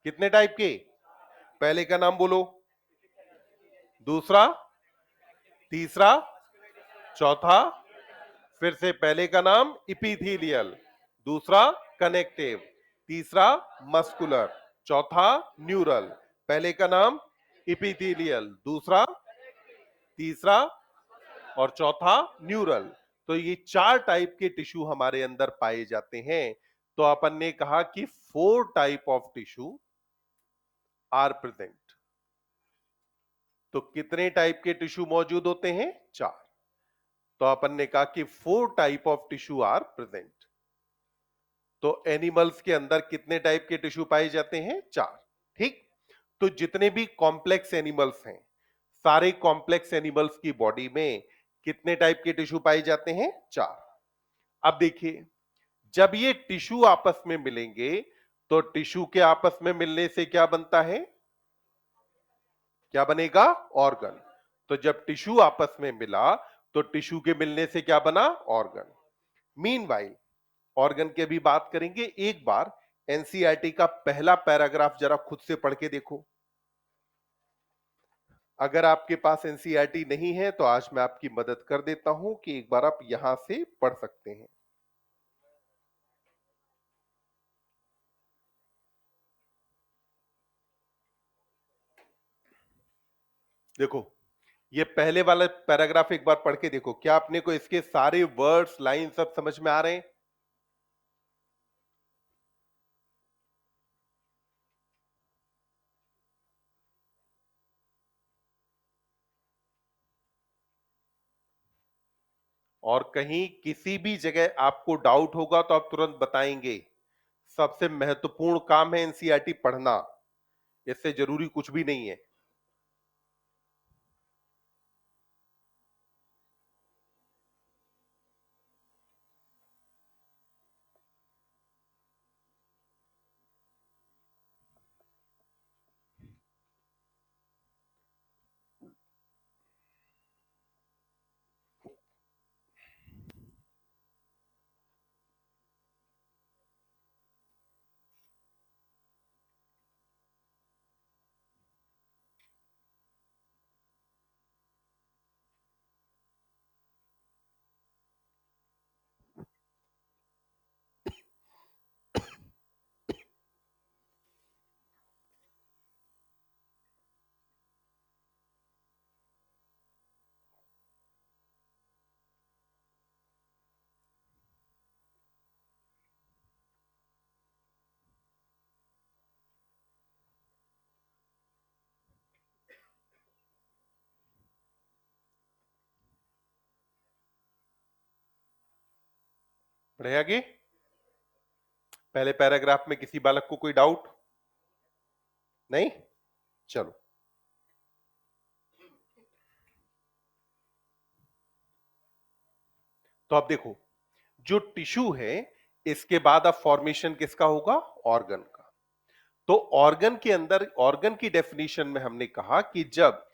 कितने टाइप के? पहले का नाम बोलो, दूसरा, तीसरा, चौथा, फिर से पहले का नाम इपीथीलियल, दूसरा कनेक्टिव, तीसरा मस्कुलर, चौथा न्यूरल। पहले का नाम इपीथीलियल, दूसरा, तीसरा और चौथा न्यूरल। तो ये चार टाइप के टिश्यू हमारे अंदर पाए जाते हैं। तो अपन ने कहा कि 4 type of tissue are present. तो कितने टाइप के टिश्यू मौजूद होते हैं? 4। तो अपन ने कहा कि 4 type of tissue are present. तो एनिमल्स के अंदर कितने टाइप के टिश्यू पाए जाते हैं? 4। ठीक। तो जितने भी कॉम्प्लेक्स एनिमल्स हैं, सारे कॉम्प्लेक्स एनिमल्स की बॉडी में कितने टाइप के टिश्यू पाए जाते हैं? 4। अब देखिए, जब ये टिश्यू आपस में मिलेंगे तो टिश्यू के आपस में मिलने से क्या बनता है? क्या बनेगा? ऑर्गन। तो जब टिश्यू आपस में मिला तो टिश्यू के मिलने से क्या बना? ऑर्गन। मीनवाइल ऑर्गन की भी बात करेंगे। एक बार एनसीईआरटी का पहला पैराग्राफ जरा खुद से पढ़ के देखो। अगर आपके पास एनसीईआरटी नहीं है तो आज मैं आपकी मदद कर देता हूं कि एक बार आप यहां से पढ़ सकते हैं। देखो, ये पहले वाला पैराग्राफ एक बार पढ़ के देखो। क्या आपने को इसके सारे वर्ड्स, लाइन सब समझ में आ रहे हैं? और कहीं किसी भी जगह आपको डाउट होगा तो आप तुरंत बताएंगे। सबसे महत्वपूर्ण काम है एनसीईआरटी पढ़ना, इससे जरूरी कुछ भी नहीं है। बढ़े आगे। पहले पैराग्राफ में किसी बालक को कोई डाउट नहीं? चलो, तो अब देखो, जो टिश्यू है इसके बाद अब फॉर्मेशन किसका होगा? ऑर्गन का। तो ऑर्गन के अंदर, ऑर्गन की डेफिनेशन में हमने कहा कि जब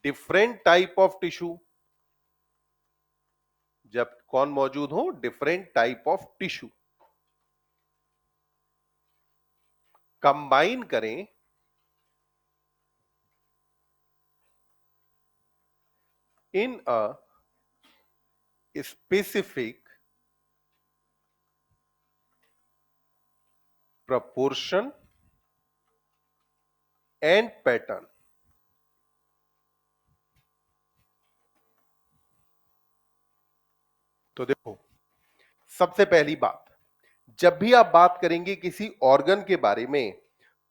डिफरेंट टाइप ऑफ टिश्यू, जब कौन मौजूद हो? Different type of tissue combine करें in a specific proportion and pattern। तो देखो, सबसे पहली बात, जब भी आप बात करेंगे किसी ऑर्गन के बारे में,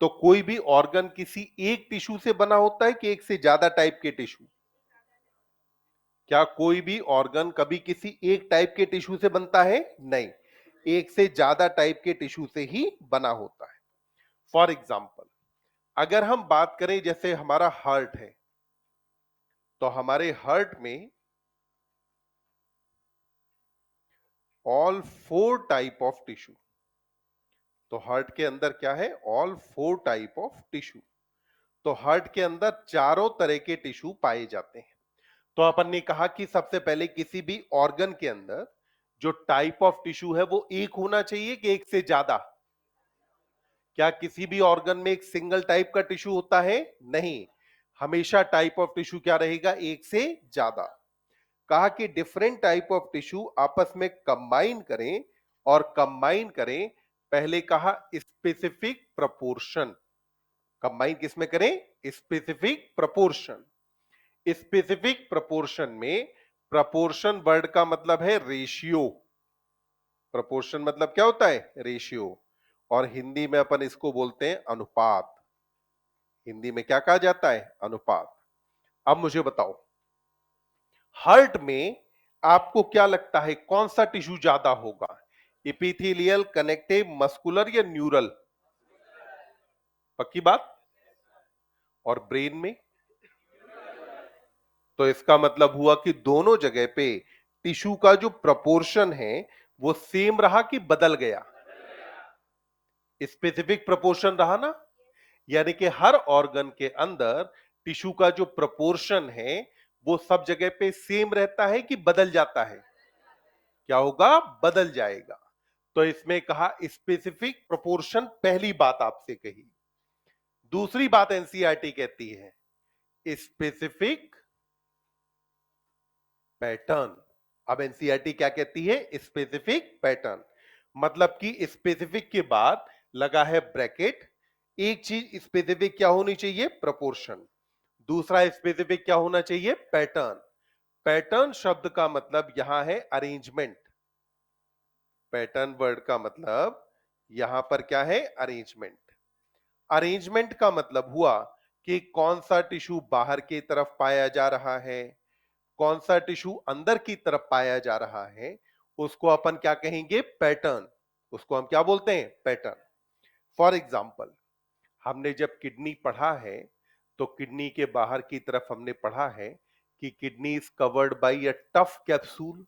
तो कोई भी ऑर्गन किसी एक टिश्यू से बना होता है कि एक से ज्यादा टाइप के टिश्यू? क्या कोई भी ऑर्गन कभी किसी एक टाइप के टिश्यू से बनता है? नहीं, एक से ज्यादा टाइप के टिश्यू से ही बना होता है। फॉर एग्जाम्पल, अगर हम बात करें जैसे हमारा हार्ट है, तो हमारे हार्ट में all four type of tissue. तो हार्ट के अंदर क्या है? All four type of tissue. तो हार्ट के अंदर चारों तरह के टिश्यू पाए जाते हैं। तो अपन ने कहा कि सबसे पहले किसी भी ऑर्गन के अंदर जो टाइप ऑफ टिश्यू है वो एक होना चाहिए कि एक से ज्यादा? क्या किसी भी ऑर्गन में एक सिंगल टाइप का टिश्यू होता है? नहीं, हमेशा टाइप ऑफ टिश्यू क्या रहेगा? एक से ज्यादा। कहा कि डिफरेंट टाइप ऑफ टिश्यू आपस में कंबाइन करें, और कंबाइन करें, पहले कहा स्पेसिफिक प्रपोर्शन। कंबाइन किस में करें? Specific proportion. स्पेसिफिक प्रपोर्शन में प्रपोर्शन वर्ड का मतलब है रेशियो। प्रपोर्शन मतलब क्या होता है? रेशियो। और हिंदी में अपन इसको बोलते हैं अनुपात। हिंदी में क्या कहा जाता है? अनुपात। अब मुझे बताओ, हार्ट में आपको क्या लगता है कौन सा टिश्यू ज्यादा होगा? इपिथेलियल, कनेक्टिव, मस्कुलर या न्यूरल? पक्की बात? और ब्रेन में? तो इसका मतलब हुआ कि दोनों जगह पे टिश्यू का जो प्रपोर्शन है वो सेम रहा कि बदल गया? स्पेसिफिक प्रपोर्शन रहा ना। यानी कि हर ऑर्गन के अंदर टिश्यू का जो प्रपोर्शन है वो सब जगह पे सेम रहता है कि बदल जाता है? क्या होगा? बदल जाएगा। तो इसमें कहा स्पेसिफिक प्रोपोर्शन, पहली बात आपसे कही। दूसरी बात एनसीईआरटी कहती है स्पेसिफिक पैटर्न। अब एनसीईआरटी क्या कहती है? Specific pattern. मतलब कि स्पेसिफिक के बाद लगा है ब्रैकेट। एक चीज स्पेसिफिक क्या होनी चाहिए? प्रोपोर्शन। दूसरा स्पेसिफिक क्या होना चाहिए? पैटर्न। पैटर्न शब्द का मतलब यहां है अरेंजमेंट। पैटर्न वर्ड का मतलब यहां पर क्या है? अरेंजमेंट। अरेंजमेंट का मतलब हुआ कि कौन सा टिश्यू बाहर की तरफ पाया जा रहा है, कौन सा टिश्यू अंदर की तरफ पाया जा रहा है, उसको अपन क्या कहेंगे? पैटर्न। उसको हम क्या बोलते हैं? पैटर्न। फॉर एग्जाम्पल, हमने जब किडनी पढ़ा है, तो किडनी के बाहर की तरफ हमने पढ़ा है कि kidney is covered by a tough capsule.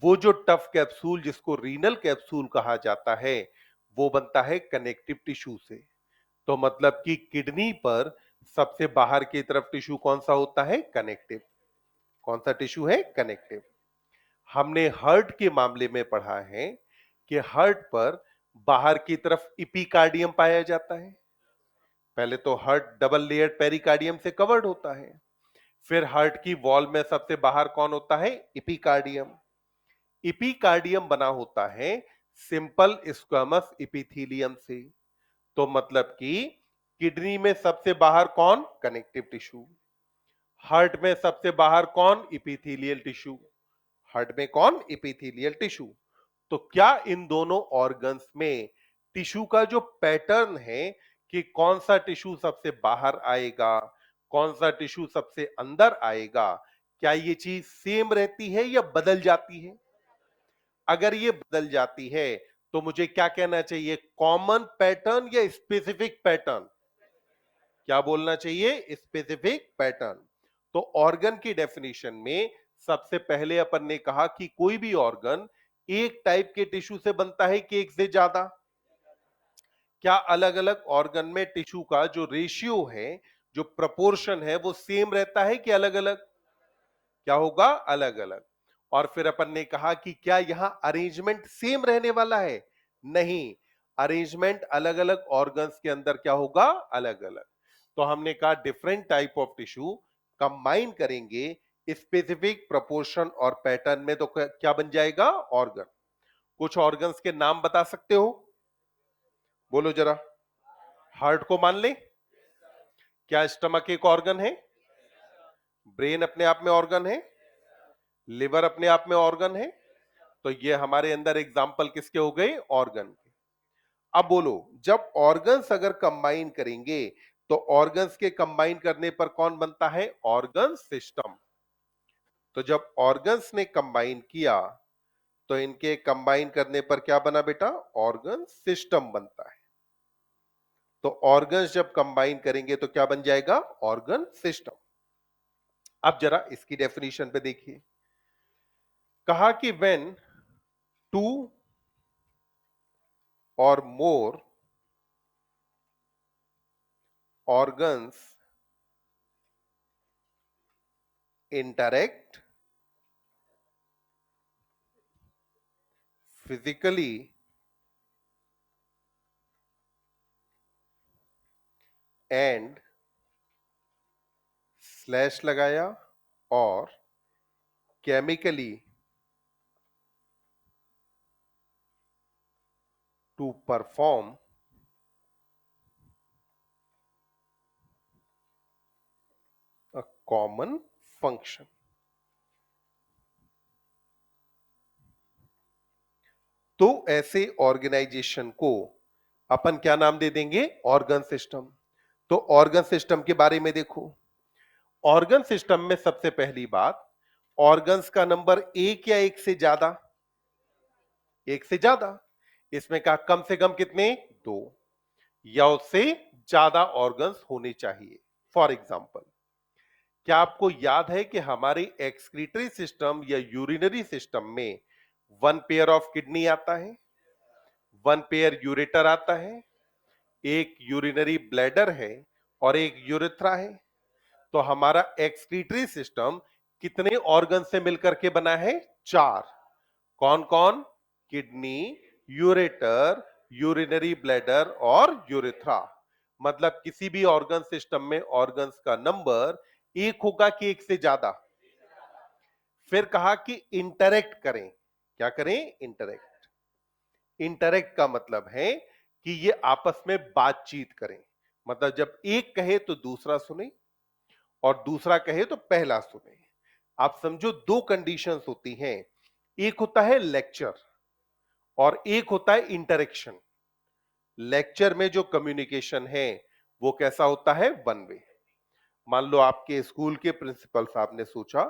वो जो टफ कैप्सूल जिसको रीनल कैप्सूल कहा जाता है, वो बनता है कनेक्टिव टिश्यू से। तो मतलब कि किडनी पर सबसे बाहर की तरफ टिश्यू कौन सा होता है? कनेक्टिव। कौन सा टिश्यू है? कनेक्टिव। हमने हार्ट के मामले में पढ़ा है कि हार्ट पर बाहर की तरफ इपिकार्डियम पाया जाता है। पहले तो हार्ट डबल लेयर्ड पेरिकार्डियम से कवर्ड होता है, फिर हार्ट की वॉल में सबसे बाहर कौन होता है? इपिकार्डियम। इपिकार्डियम बना होता है सिंपल स्क्वैमस इपिथेलियम से। तो मतलब कि किडनी में सबसे बाहर कौन? Connective tissue. हार्ट में सबसे बाहर कौन? Epithelial tissue. हार्ट में कौन? Epithelial tissue. तो क्या इन दोनों ऑर्गन्स में टिश्यू का जो पैटर्न है कि कौन सा टिश्यू सबसे बाहर आएगा, कौन सा टिश्यू सबसे अंदर आएगा, क्या ये चीज सेम रहती है या बदल जाती है? अगर ये बदल जाती है तो मुझे क्या कहना चाहिए? कॉमन पैटर्न या स्पेसिफिक पैटर्न? क्या बोलना चाहिए? Specific pattern. तो ऑर्गन की डेफिनेशन में सबसे पहले अपन ने कहा कि कोई भी ऑर्गन एक टाइप के टिश्यू से बनता है कि एक से ज्यादा? क्या अलग अलग ऑर्गन में टिश्यू का जो रेशियो है, जो प्रपोर्शन है, वो सेम रहता है कि अलग अलग? क्या होगा? अलग अलग। और फिर अपन ने कहा कि क्या यहां अरेंजमेंट सेम रहने वाला है? नहीं, अरेंजमेंट अलग अलग ऑर्गन्स के अंदर क्या होगा? अलग अलग। तो हमने कहा different type of tissue combine करेंगे, स्पेसिफिक प्रोपोर्शन और पैटर्न में तो क्या बन जाएगा? ऑर्गन। कुछ ऑर्गन्स के नाम बता सकते हो? बोलो जरा। हार्ट को मान ले? क्या स्टमक एक ऑर्गन है? ब्रेन अपने आप में ऑर्गन है? लिवर अपने आप में ऑर्गन है? तो ये हमारे अंदर एग्जाम्पल किसके हो गए? ऑर्गन के। अब बोलो, जब ऑर्गन्स अगर कंबाइन करेंगे तो ऑर्गन्स के कंबाइन करने पर कौन बनता है? Organ system. तो जब ऑर्गन्स ने कंबाइन किया तो इनके कंबाइन करने पर क्या बना बेटा? ऑर्गन सिस्टम बनता है। तो ऑर्गन्स जब कंबाइन करेंगे तो क्या बन जाएगा? Organ system. अब जरा इसकी डेफिनेशन पे देखिए। कहा कि व्हेन टू और more organs interact physically and slash लगाया और chemically to perform a common function. तो ऐसे ऑर्गेनाइजेशन को अपन क्या नाम दे देंगे? Organ system. तो ऑर्गन सिस्टम के बारे में देखो। ऑर्गन सिस्टम में सबसे पहली बात, ऑर्गन्स का नंबर एक या एक से ज्यादा? एक से ज्यादा। इसमें का कम से कम कितने? दो या उससे ज्यादा ऑर्गन्स होने चाहिए। फॉर एग्जाम्पल, क्या आपको याद है कि हमारे एक्सक्रीटरी सिस्टम या यूरिनरी सिस्टम में वन पेयर ऑफ किडनी आता है, वन पेयर यूरेटर आता है, एक यूरिनरी ब्लैडर है और एक यूरेथ्रा है। तो हमारा एक्सक्रीटरी सिस्टम कितने ऑर्गन से मिलकर के बना है? चार। कौन कौन? किडनी, यूरेटर, यूरिनरी ब्लैडर और यूरेथ्रा। मतलब किसी भी ऑर्गन सिस्टम में ऑर्गन्स का नंबर एक होगा कि एक से ज्यादा? फिर कहा कि इंटरेक्ट करें। क्या करें? इंटरेक्ट। इंटरेक्ट का मतलब है कि ये आपस में बातचीत करें। मतलब जब एक कहे तो दूसरा सुने और दूसरा कहे तो पहला सुने। आप समझो दो कंडीशंस होती हैं, एक होता है लेक्चर और एक होता है इंटरेक्शन। लेक्चर में जो कम्युनिकेशन है वो कैसा होता है? One way. मान लो आपके स्कूल के प्रिंसिपल साहब ने सोचा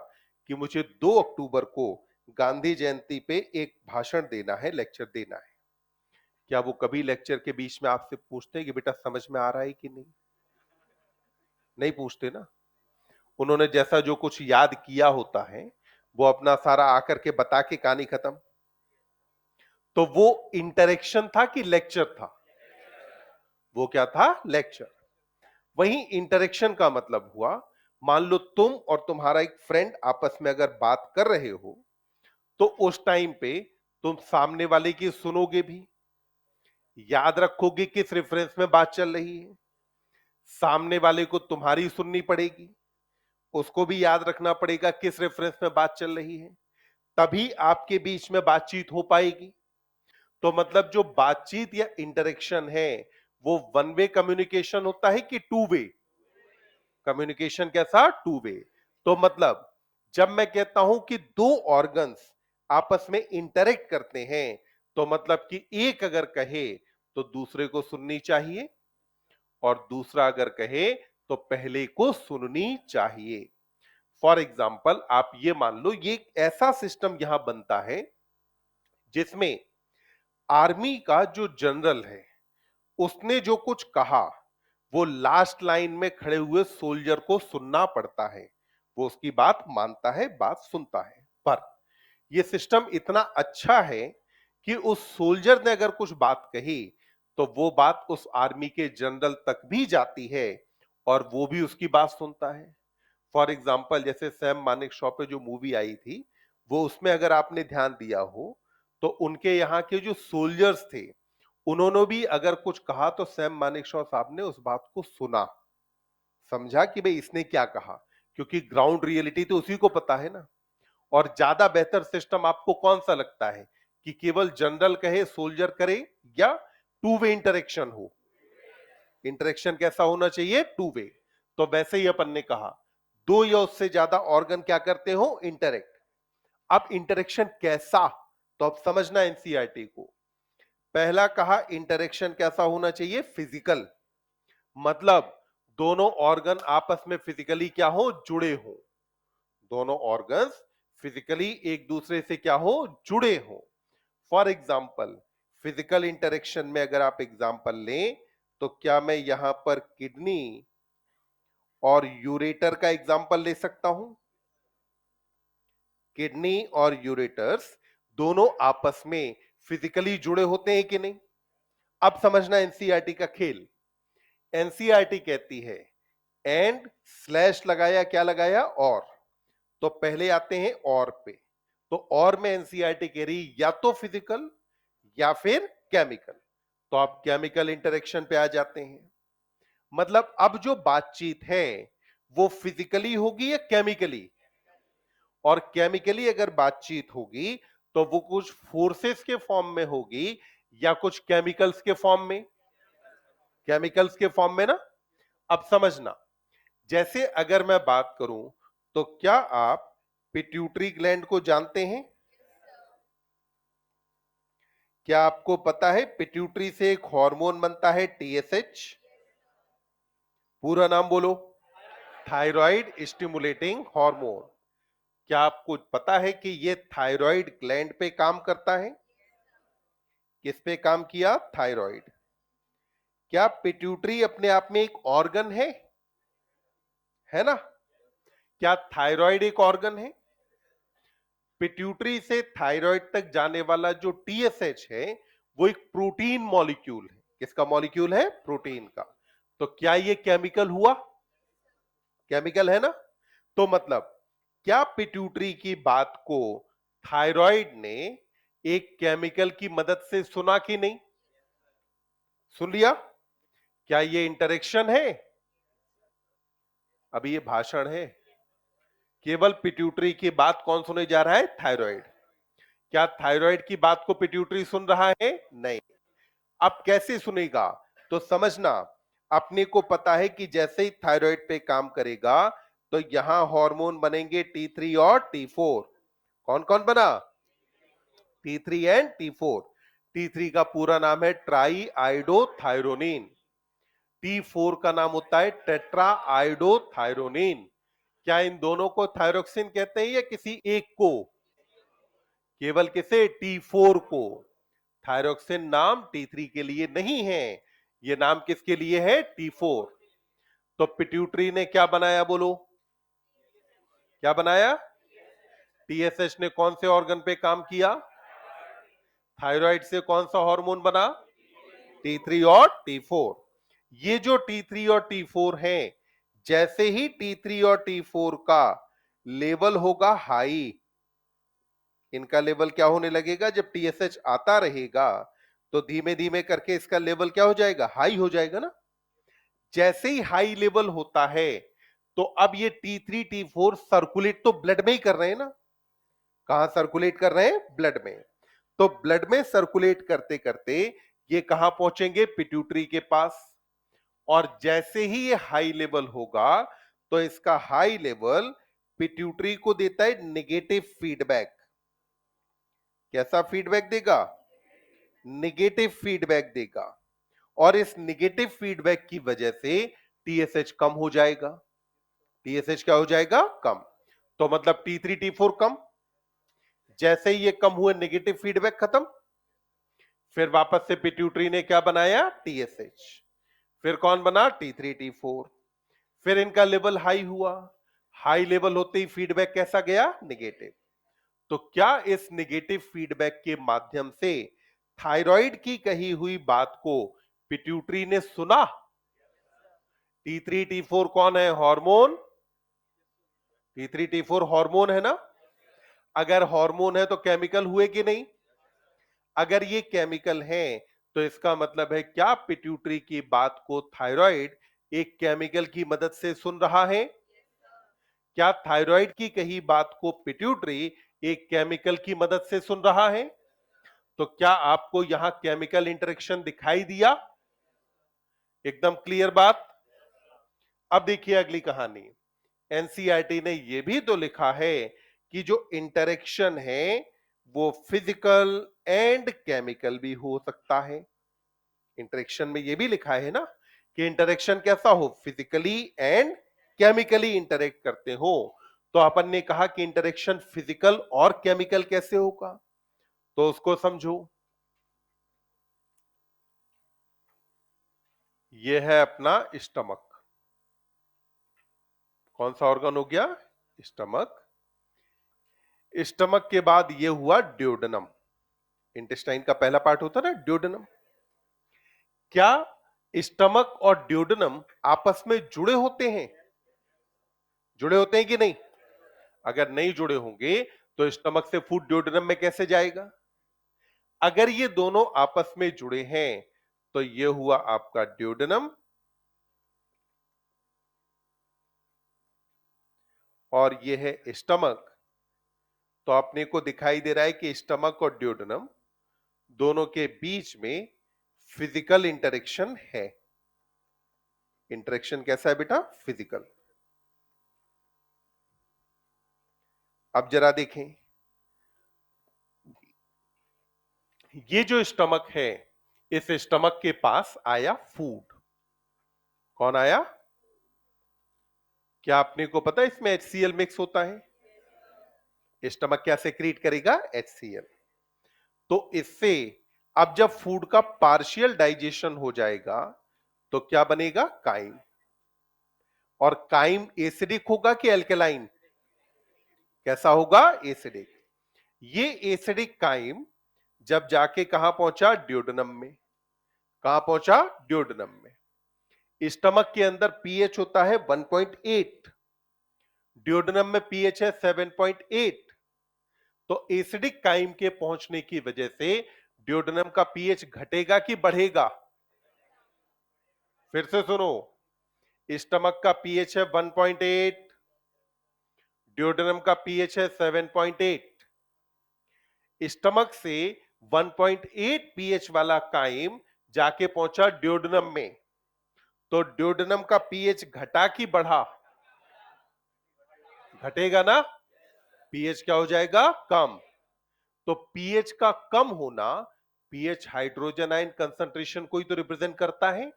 कि मुझे 2 अक्टूबर को गांधी जयंती पे एक भाषण देना है, लेक्चर देना है। क्या वो कभी लेक्चर के बीच में आपसे पूछते हैं कि बेटा समझ में आ रहा है कि नहीं? नहीं पूछते ना। उन्होंने जैसा जो कुछ याद किया होता है वो अपना सारा आकर के बता के कहानी खत्म। तो वो इंटरेक्शन था कि लेक्चर था? वो क्या था? लेक्चर। वहीं इंटरेक्शन का मतलब हुआ, मान लो तुम और तुम्हारा एक फ्रेंड आपस में अगर बात कर रहे हो तो उस टाइम पे तुम सामने वाले की सुनोगे भी, याद रखोगे किस रेफरेंस में बात चल रही है, सामने वाले को तुम्हारी सुननी पड़ेगी, उसको भी याद रखना पड़ेगा किस रेफरेंस में बात चल रही है, तभी आपके बीच में बातचीत हो पाएगी। तो मतलब जो बातचीत या इंटरेक्शन है वो वन वे कम्युनिकेशन होता है कि टू वे कम्युनिकेशन? कैसा? Two way. तो मतलब जब मैं कहता हूं कि दो ऑर्गन्स आपस में इंटरेक्ट करते हैं तो मतलब कि एक अगर कहे तो दूसरे को सुननी चाहिए और दूसरा अगर कहे तो पहले को सुननी चाहिए। फॉर एग्जाम्पल, आप ये मान लो ये एक ऐसा सिस्टम यहां बनता है जिसमें आर्मी का जो जनरल है उसने जो कुछ कहा वो लास्ट लाइन में खड़े हुए सोल्जर को सुनना पड़ता है। वो उसकी बात मानता है, बात सुनता है। पर यह सिस्टम इतना अच्छा है कि उस सोल्जर ने अगर कुछ बात कही तो वो बात उस आर्मी के जनरल तक भी जाती है और वो भी उसकी बात सुनता है। फॉर एग्जाम्पल, जैसे सैम मानेकशॉ पे जो मूवी आई थी, वो उसमें अगर आपने ध्यान दिया हो तो उनके यहाँ के जो सोल्जर्स थे उन्होंने भी अगर कुछ कहा तो सैम मानेकशॉ साहब ने उस बात को सुना, समझा कि भाई इसने क्या कहा, क्योंकि ग्राउंड रियलिटी तो उसी को पता है ना। और ज्यादा बेहतर सिस्टम आपको कौन सा लगता है कि केवल जनरल कहे सोल्जर करे या टू वे इंटरेक्शन हो? इंटरेक्शन कैसा होना चाहिए? Two way. तो वैसे ही अपन ने कहा दो या उससे ज्यादा ऑर्गन क्या करते हो? इंटरेक्ट। अब इंटरेक्शन कैसा, तो अब समझना एनसीईआरटी को। पहला कहा इंटरेक्शन कैसा होना चाहिए? फिजिकल, मतलब दोनों ऑर्गन आपस में फिजिकली क्या हो? जुड़े हो। दोनों ऑर्गन्स फिजिकली एक दूसरे से क्या हो? जुड़े हो। फॉर एग्जाम्पल, फिजिकल इंटरेक्शन में अगर आप एग्जाम्पल लें तो क्या मैं यहां पर किडनी और यूरेटर का एग्जाम्पल ले सकता हूं? किडनी और यूरेटर्स दोनों आपस में फिजिकली जुड़े होते हैं कि नहीं? अब समझना एनसीईआरटी का खेल। एनसीईआरटी कहती है एंड स्लैश लगाया, क्या लगाया? और। तो पहले आते हैं और पे। तो और में एनसीईआरटी कह रही या तो फिजिकल या फिर केमिकल। तो आप केमिकल इंटरेक्शन पे आ जाते हैं। मतलब अब जो बातचीत है वो फिजिकली होगी या केमिकली? और केमिकली अगर बातचीत होगी तो वो कुछ फोर्सेस के फॉर्म में होगी या कुछ केमिकल्स के फॉर्म में? केमिकल्स के फॉर्म में ना। अब समझना, जैसे अगर मैं बात करूं तो क्या आप पिट्यूटरी ग्लैंड को जानते हैं? क्या आपको पता है पिट्यूटरी से एक हार्मोन बनता है टीएसएच? पूरा नाम बोलो। Thyroid stimulating hormone. क्या आपको पता है कि ये थायराइड ग्लैंड पे काम करता है? किस पे काम किया? थायराइड। क्या पिट्यूटरी अपने आप में एक ऑर्गन है ना? क्या थायराइड एक ऑर्गन है? पिट्यूटरी से थायराइड तक जाने वाला जो टीएसएच है वो एक प्रोटीन मॉलिक्यूल है। किसका मॉलिक्यूल है? प्रोटीन का। तो क्या ये केमिकल हुआ? केमिकल है ना। तो मतलब क्या पिट्यूटरी की बात को थायराइड ने एक केमिकल की मदद से सुना कि नहीं? सुन लिया। क्या ये इंटरेक्शन है? अभी ये भाषण है। केवल पिट्यूटरी की बात कौन सुने जा रहा है? थायराइड। क्या थायराइड की बात को पिट्यूटरी सुन रहा है? नहीं। अब कैसे सुनेगा? तो समझना, अपने को पता है कि जैसे ही थायराइड पे काम करेगा तो यहां हार्मोन बनेंगे T3 और T4। कौन कौन बना? T3 and T4। T3 का पूरा नाम है ट्राई आइडोथायरोनिन। T4 का नाम होता है टेट्रा आइडोथायरोनिन। क्या इन दोनों को थायरोक्सिन कहते हैं या किसी एक को? केवल किसे? T4 को। थायरोक्सिन नाम T3 के लिए नहीं है, ये नाम किसके लिए है? T4। तो पिट्यूटरी ने क्या बनाया बोलो? क्या बनाया? टीएसएच ने कौन से ऑर्गन पे काम किया? थायराइड से कौन सा हार्मोन बना? T3 और T4। ये जो T3 और T4 हैं, जैसे ही T3 और T4 का लेवल होगा हाई, इनका लेवल क्या होने लगेगा? जब टीएसएच आता रहेगा तो धीमे धीमे करके इसका लेवल क्या हो जाएगा? हाई हो जाएगा ना। जैसे ही हाई लेवल होता है तो अब ये T3 T4 सर्कुलेट तो ब्लड में ही कर रहे हैं ना। कहां सर्कुलेट कर रहे हैं? ब्लड में। तो ब्लड में सर्कुलेट करते करते ये कहां पहुंचेंगे? पिट्यूटरी के पास। और जैसे ही ये हाई लेवल होगा तो इसका हाई लेवल पिट्यूटरी को देता है नेगेटिव फीडबैक। कैसा फीडबैक देगा? नेगेटिव फीडबैक देगा। और इस नेगेटिव फीडबैक की वजह से टीएसएच कम हो जाएगा। टीएसएच क्या हो जाएगा? कम। तो मतलब T3 T4 कम। जैसे ही ये कम हुए नेगेटिव फीडबैक खत्म। फिर वापस से पिट्यूटरी ने क्या बनाया? टीएसएच। फिर कौन बना? T3 T4। फिर इनका लेवल हाई हुआ। हाई लेवल होते ही फीडबैक कैसा गया? नेगेटिव। तो क्या इस नेगेटिव फीडबैक के माध्यम से थायराइड की कही हुई बात को पिट्यूटरी ने सुना? T3 T4 कौन है? हार्मोन। T3 T4 हार्मोन है ना। अगर हार्मोन है तो केमिकल हुए कि नहीं? अगर ये केमिकल हैं तो इसका मतलब है क्या पिट्यूटरी की बात को थायराइड एक केमिकल की मदद से सुन रहा है? क्या थायराइड की कही बात को पिट्यूटरी एक केमिकल की मदद से सुन रहा है? तो क्या आपको यहां केमिकल इंटरेक्शन दिखाई दिया? एकदम क्लियर बात। अब देखिए अगली कहानी। एनसीईआरटी ने यह भी तो लिखा है कि जो इंटरेक्शन है वो फिजिकल एंड केमिकल भी हो सकता है। इंटरेक्शन में यह भी लिखा है ना कि इंटरेक्शन कैसा हो, फिजिकली एंड केमिकली इंटरेक्ट करते हो। तो अपन ने कहा कि इंटरेक्शन फिजिकल और केमिकल कैसे होगा, तो उसको समझो। यह है अपना स्टमक। कौन सा ऑर्गन हो गया? स्टमक। स्टमक के बाद यह हुआ ड्यूडेनम। इंटेस्टाइन का पहला पार्ट होता है ना ड्यूडेनम। क्या स्टमक और ड्यूडेनम आपस में जुड़े होते हैं? जुड़े होते हैं कि नहीं? अगर नहीं जुड़े होंगे तो स्टमक से फूड ड्यूडेनम में कैसे जाएगा? अगर ये दोनों आपस में जुड़े हैं तो ये हुआ आपका ड्यूडेनम, और ये है स्टमक। तो अपने को दिखाई दे रहा है कि स्टमक और ड्यूडेनम दोनों के बीच में फिजिकल इंटरेक्शन है। इंटरेक्शन कैसा है बेटा? फिजिकल। अब जरा देखें, ये जो स्टमक है, इस स्टमक के पास आया फूड। कौन आया? क्या आपने को पता है इसमें HCl मिक्स होता है? स्टमक क्या सेक्रीट करेगा? HCl। तो इससे अब जब फूड का पार्शियल डाइजेशन हो जाएगा तो क्या बनेगा? काइम। और काइम एसिडिक होगा कि अल्कलाइन? कैसा होगा? एसिडिक। ये एसिडिक काइम जब जाके कहां पहुंचा? ड्यूडेनम में। कहां पहुंचा? ड्यूडेनम में। स्टमक के अंदर पीएच होता है 1.8, ड्यूडेनम में पीएच है 7.8। तो एसिडिक काइम के पहुंचने की वजह से ड्यूडेनम का पीएच घटेगा कि बढ़ेगा? फिर से सुनो, स्टमक का पीएच है 1.8, ड्यूडेनम का पीएच है 7.8। स्टमक से 1.8 पीएच वाला काइम जाके पहुंचा ड्यूडेनम में, तो ड्यूडेनम का पीएच घटा कि बढ़ा? घटेगा ना। पीएच क्या हो जाएगा? कम। तो पीएच का कम होना, पीएच हाइड्रोजन आयन कंसंट्रेशन को ही तो रिप्रेजेंट करता है।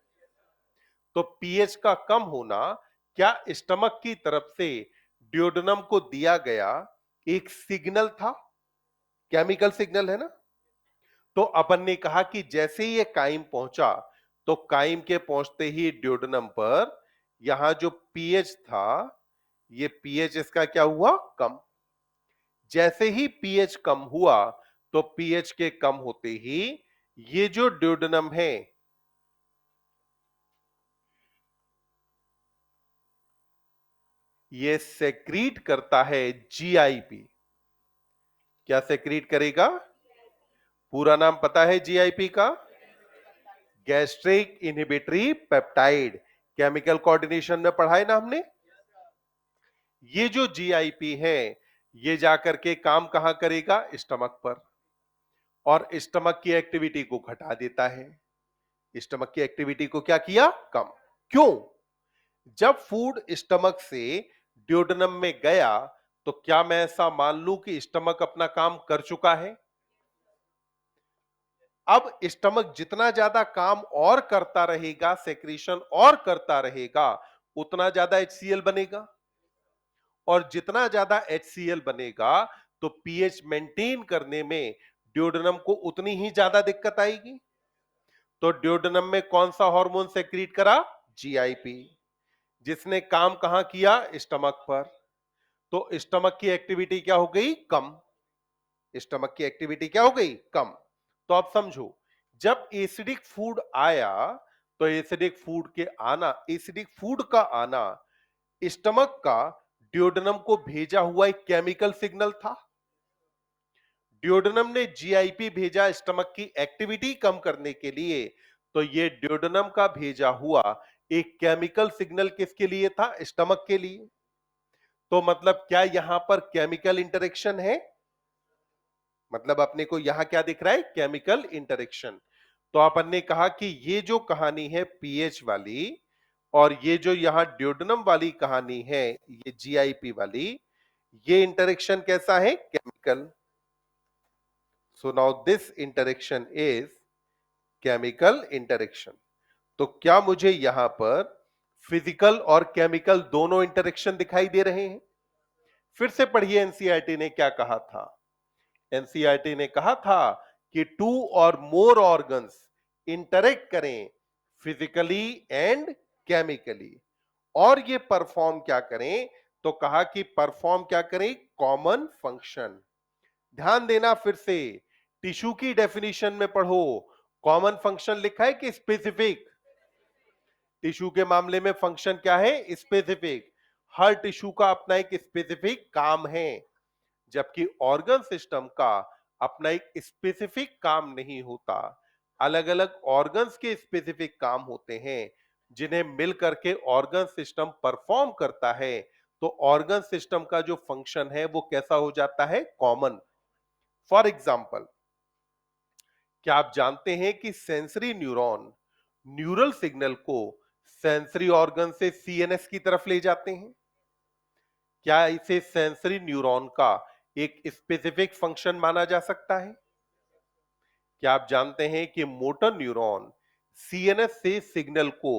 तो पीएच का कम होना क्या स्टमक की तरफ से ड्यूडेनम को दिया गया एक सिग्नल था? केमिकल सिग्नल है ना। तो अपन ने कहा कि जैसे ही ये काइम पहुंचा, तो काइम के पहुंचते ही ड्यूडेनम पर यहां जो पीएच था, ये पीएच इसका क्या हुआ? कम। जैसे ही पीएच कम हुआ, तो पीएच के कम होते ही ये जो ड्यूडेनम है, ये सेक्रीट करता है जीआईपी। क्या सेक्रीट करेगा? पूरा नाम पता है जीआईपी का? Gastric inhibitory peptide. Chemical coordination में पढ़ा है ना हमने। ये जो जीआईपी है, ये जाकर के काम कहां करेगा? स्टमक पर। और स्टमक की एक्टिविटी को घटा देता है। स्टमक की एक्टिविटी को क्या किया? कम। क्यों? जब फूड स्टमक से ड्यूडेनम में गया, तो क्या मैं ऐसा मान लूं कि स्टमक अपना काम कर चुका है? अब स्टमक जितना ज्यादा काम और करता रहेगा, सेक्रीशन और करता रहेगा, उतना ज्यादा HCl बनेगा। और जितना ज्यादा HCl बनेगा, तो पीएच मेंटेन करने में ड्यूडेनम को उतनी ही ज्यादा दिक्कत आएगी। तो ड्यूडेनम में कौन सा हार्मोन सेक्रीट करा? जीआईपी। जिसने काम कहां किया? स्टमक पर। तो स्टमक की एक्टिविटी क्या हो गई? कम। स्टमक की एक्टिविटी क्या हो गई? कम। तो अब समझो, जब एसिडिक फूड आया, तो एसिडिक फूड के आना, एसिडिक फूड का आना स्टमक का ड्यूडेनम को भेजा हुआ एक केमिकल सिग्नल था। ड्यूडेनम ने जीआईपी भेजा स्टमक की एक्टिविटी कम करने के लिए, तो ये ड्यूडेनम का भेजा हुआ एक केमिकल सिग्नल किसके लिए था? स्टमक के लिए। तो मतलब क्या यहां पर केमिकल इंटरेक्शन है? मतलब अपने को यहां क्या दिख रहा है? Chemical interaction. तो अपन ने कहा कि ये जो कहानी है पीएच वाली, और ये जो यहां ड्यूडेनम वाली कहानी है, ये जीआईपी वाली, ये इंटरेक्शन कैसा है? Chemical. So now this interaction is chemical interaction. तो क्या मुझे यहां पर फिजिकल और केमिकल दोनों इंटरेक्शन दिखाई दे रहे हैं? फिर से पढ़िए एनसीईआरटी ने क्या कहा था। एनसीईआरटी ने कहा था कि टू और मोर ऑर्गन्स इंटरेक्ट करें फिजिकली एंड केमिकली, और ये परफॉर्म क्या करें? तो कहा कि परफॉर्म क्या करें? Common function. ध्यान देना, फिर से टिश्यू की डेफिनेशन में पढ़ो, कॉमन फंक्शन लिखा है कि स्पेसिफिक? टिश्यू के मामले में फंक्शन क्या है? स्पेसिफिक। हर टिश्यू का अपना एक स्पेसिफिक काम है, जबकि ऑर्गन सिस्टम का अपना एक स्पेसिफिक काम नहीं होता। अलग अलग ऑर्गन्स के स्पेसिफिक काम होते हैं, जिन्हें मिलकर के ऑर्गन सिस्टम परफॉर्म करता है। तो ऑर्गन सिस्टम का जो फंक्शन है वो कैसा हो जाता है? कॉमन। फॉर एग्जाम्पल, क्या आप जानते हैं कि सेंसरी न्यूरॉन न्यूरल सिग्नल को सेंसरी ऑर्गन से सीएनएस की तरफ ले जाते हैं? क्या इसे सेंसरी न्यूरॉन का एक स्पेसिफिक फंक्शन माना जा सकता है? क्या आप जानते हैं कि मोटर न्यूरॉन सीएनएस से सिग्नल को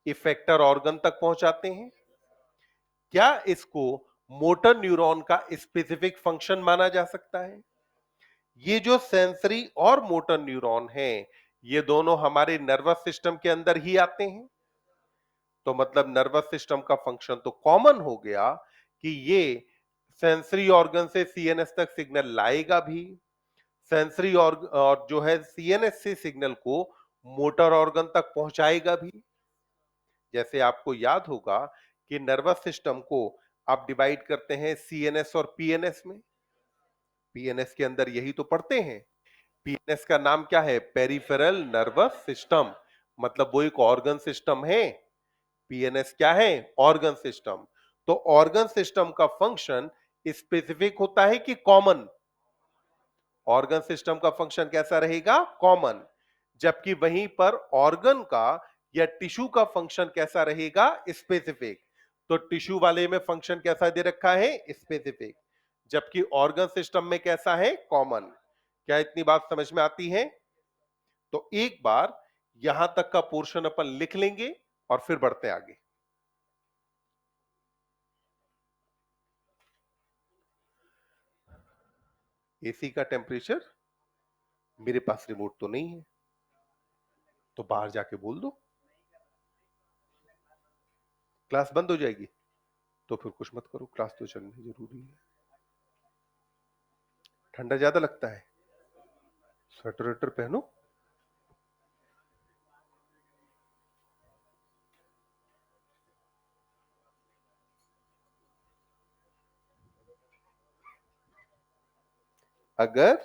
इफेक्टर ऑर्गन तक पहुंचाते हैं? क्या इसको मोटर न्यूरॉन का स्पेसिफिक फंक्शन माना जा सकता है? ये जो सेंसरी और मोटर न्यूरॉन हैं, ये दोनों हमारे नर्वस सिस्टम के अंदर ही आते हैं। तो मतलब नर्वस सिस्टम का फंक्शन तो कॉमन हो गया कि ये सेंसरी ऑर्गन से सीएनएस तक सिग्नल लाएगा भी, सेंसरी और जो है सीएनएस से सिग्नल को मोटर ऑर्गन तक पहुंचाएगा भी। जैसे आपको याद होगा कि नर्वस सिस्टम को आप डिवाइड करते हैं सीएनएस और पीएनएस में। पीएनएस के अंदर यही तो पढ़ते हैं। पीएनएस का नाम क्या है? Peripheral nervous system. मतलब वो एक ऑर्गन सिस्टम है। पीएनएस क्या है? Organ system. तो ऑर्गन सिस्टम का फंक्शन स्पेसिफिक होता है कि कॉमन? ऑर्गन सिस्टम का फंक्शन कैसा रहेगा? कॉमन। जबकि वहीं पर ऑर्गन का या टिश्यू का फंक्शन कैसा रहेगा? स्पेसिफिक। तो टिश्यू वाले में फंक्शन कैसा दे रखा है? स्पेसिफिक। जबकि ऑर्गन सिस्टम में कैसा है? कॉमन। क्या इतनी बात समझ में आती है? तो एक बार यहां तक का पोर्शन अपन लिख लेंगे और फिर बढ़ते हैं आगे। एसी का टेम्परेचर, मेरे पास रिमोट तो नहीं है, तो बाहर जाके बोल दो, क्लास बंद हो जाएगी। तो फिर कुछ मत करो, क्लास तो चलनी जरूरी है। ठंडा ज्यादा लगता है? स्वेटर वेटर पहनो। अगर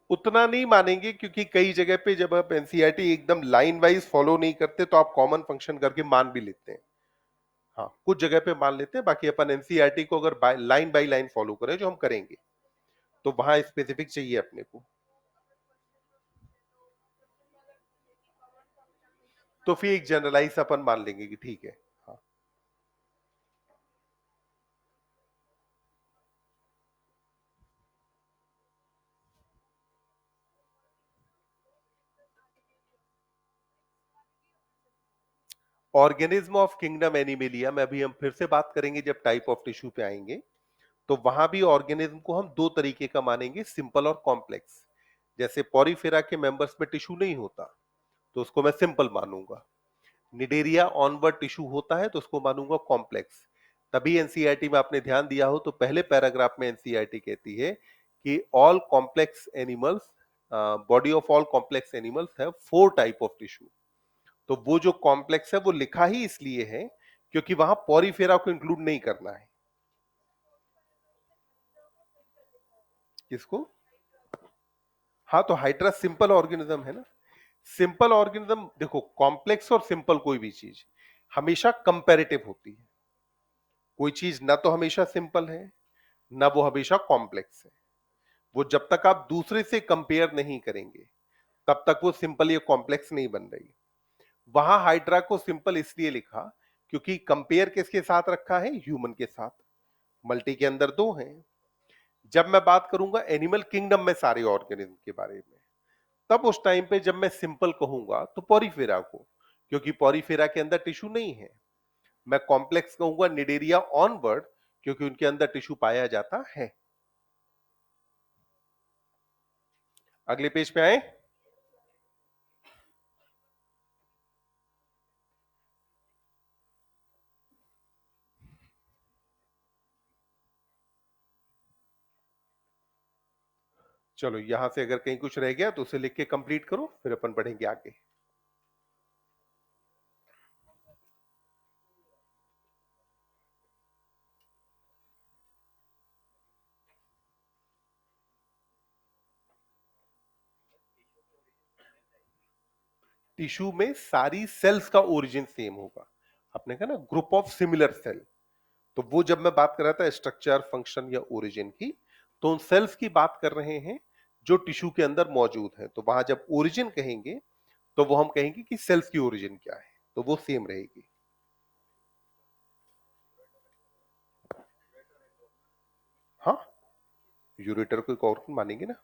उतना नहीं मानेंगे, क्योंकि कई जगह पे जब आप एनसीईआरटी एकदम लाइन वाइज फॉलो नहीं करते तो आप कॉमन फंक्शन करके मान भी लेते हैं। हाँ, कुछ जगह पे मान लेते हैं, बाकी अपन एनसीईआरटी को अगर लाइन बाय लाइन फॉलो करें, जो हम करेंगे, तो वहां स्पेसिफिक चाहिए अपने को। तो फिर एक जनरलाइज अपन मान लेंगे कि ठीक है। हाँ, ऑर्गेनिज्म ऑफ किंगडम एनिमेलिया में अभी हम फिर से बात करेंगे जब टाइप ऑफ टिश्यू पे आएंगे। तो वहां भी ऑर्गेनिज्म को हम दो तरीके का मानेंगे, सिंपल और कॉम्प्लेक्स। जैसे पॉरीफेरा के मेंबर्स में टिश्यू नहीं होता, तो उसको मैं सिंपल मानूंगा। निडेरिया ऑनवर्ड टिश्यू होता है, तो उसको मानूंगा कॉम्प्लेक्स। तभी एनसीईआरटी में आपने ध्यान दिया हो तो पहले पैराग्राफ में एनसीईआरटी कहती है कि all complex animals, body of all complex animals have four type of tissue. तो वो जो कॉम्प्लेक्स है वो लिखा ही इसलिए है क्योंकि वहां पॉरीफेरा को इंक्लूड नहीं करना है। किसको? हाँ, तो हाइड्रा सिंपल ऑर्गेनिज्म है ना। सिंपल ऑर्गेनिज्म, देखो कॉम्प्लेक्स और सिंपल कोई भी चीज हमेशा कंपैरेटिव होती है। कोई चीज ना तो हमेशा सिंपल है, ना वो हमेशा कॉम्प्लेक्स है। वो जब तक आप दूसरे से कंपेयर नहीं करेंगे तब तक वो सिंपल या कॉम्प्लेक्स नहीं बन रही। वहां हाइड्रा को सिंपल इसलिए लिखा क्योंकि कंपेयर किसके साथ रखा है? ह्यूमन के साथ। मल्टी के अंदर दो हैं। जब मैं बात करूंगा एनिमल किंगडम में सारे ऑर्गेनिज्म के बारे में, तब उस टाइम पे जब मैं सिंपल कहूंगा तो पॉरीफेरा को, क्योंकि पॉरीफेरा के अंदर टिश्यू नहीं है। मैं कॉम्प्लेक्स कहूंगा निडेरिया ऑनवर्ड, क्योंकि उनके अंदर टिश्यू पाया जाता है। अगले पेज पे आए। चलो यहां से अगर कहीं कुछ रह गया तो उसे लिख के कंप्लीट करो, फिर अपन बढ़ेंगे आगे। टिश्यू में सारी सेल्स का ओरिजिन सेम होगा। आपने कहा ना ग्रुप ऑफ सिमिलर सेल, तो वो जब मैं बात कर रहा था स्ट्रक्चर, फंक्शन या ओरिजिन की, तो उन सेल्स की बात कर रहे हैं जो टिश्यू के अंदर मौजूद है। तो वहां जब ओरिजिन कहेंगे तो वो हम कहेंगे कि सेल्स की ओरिजिन क्या है, तो वो सेम रहेगी। हाँ, यूरेटर को एक ऑर्गन मानेंगे ना।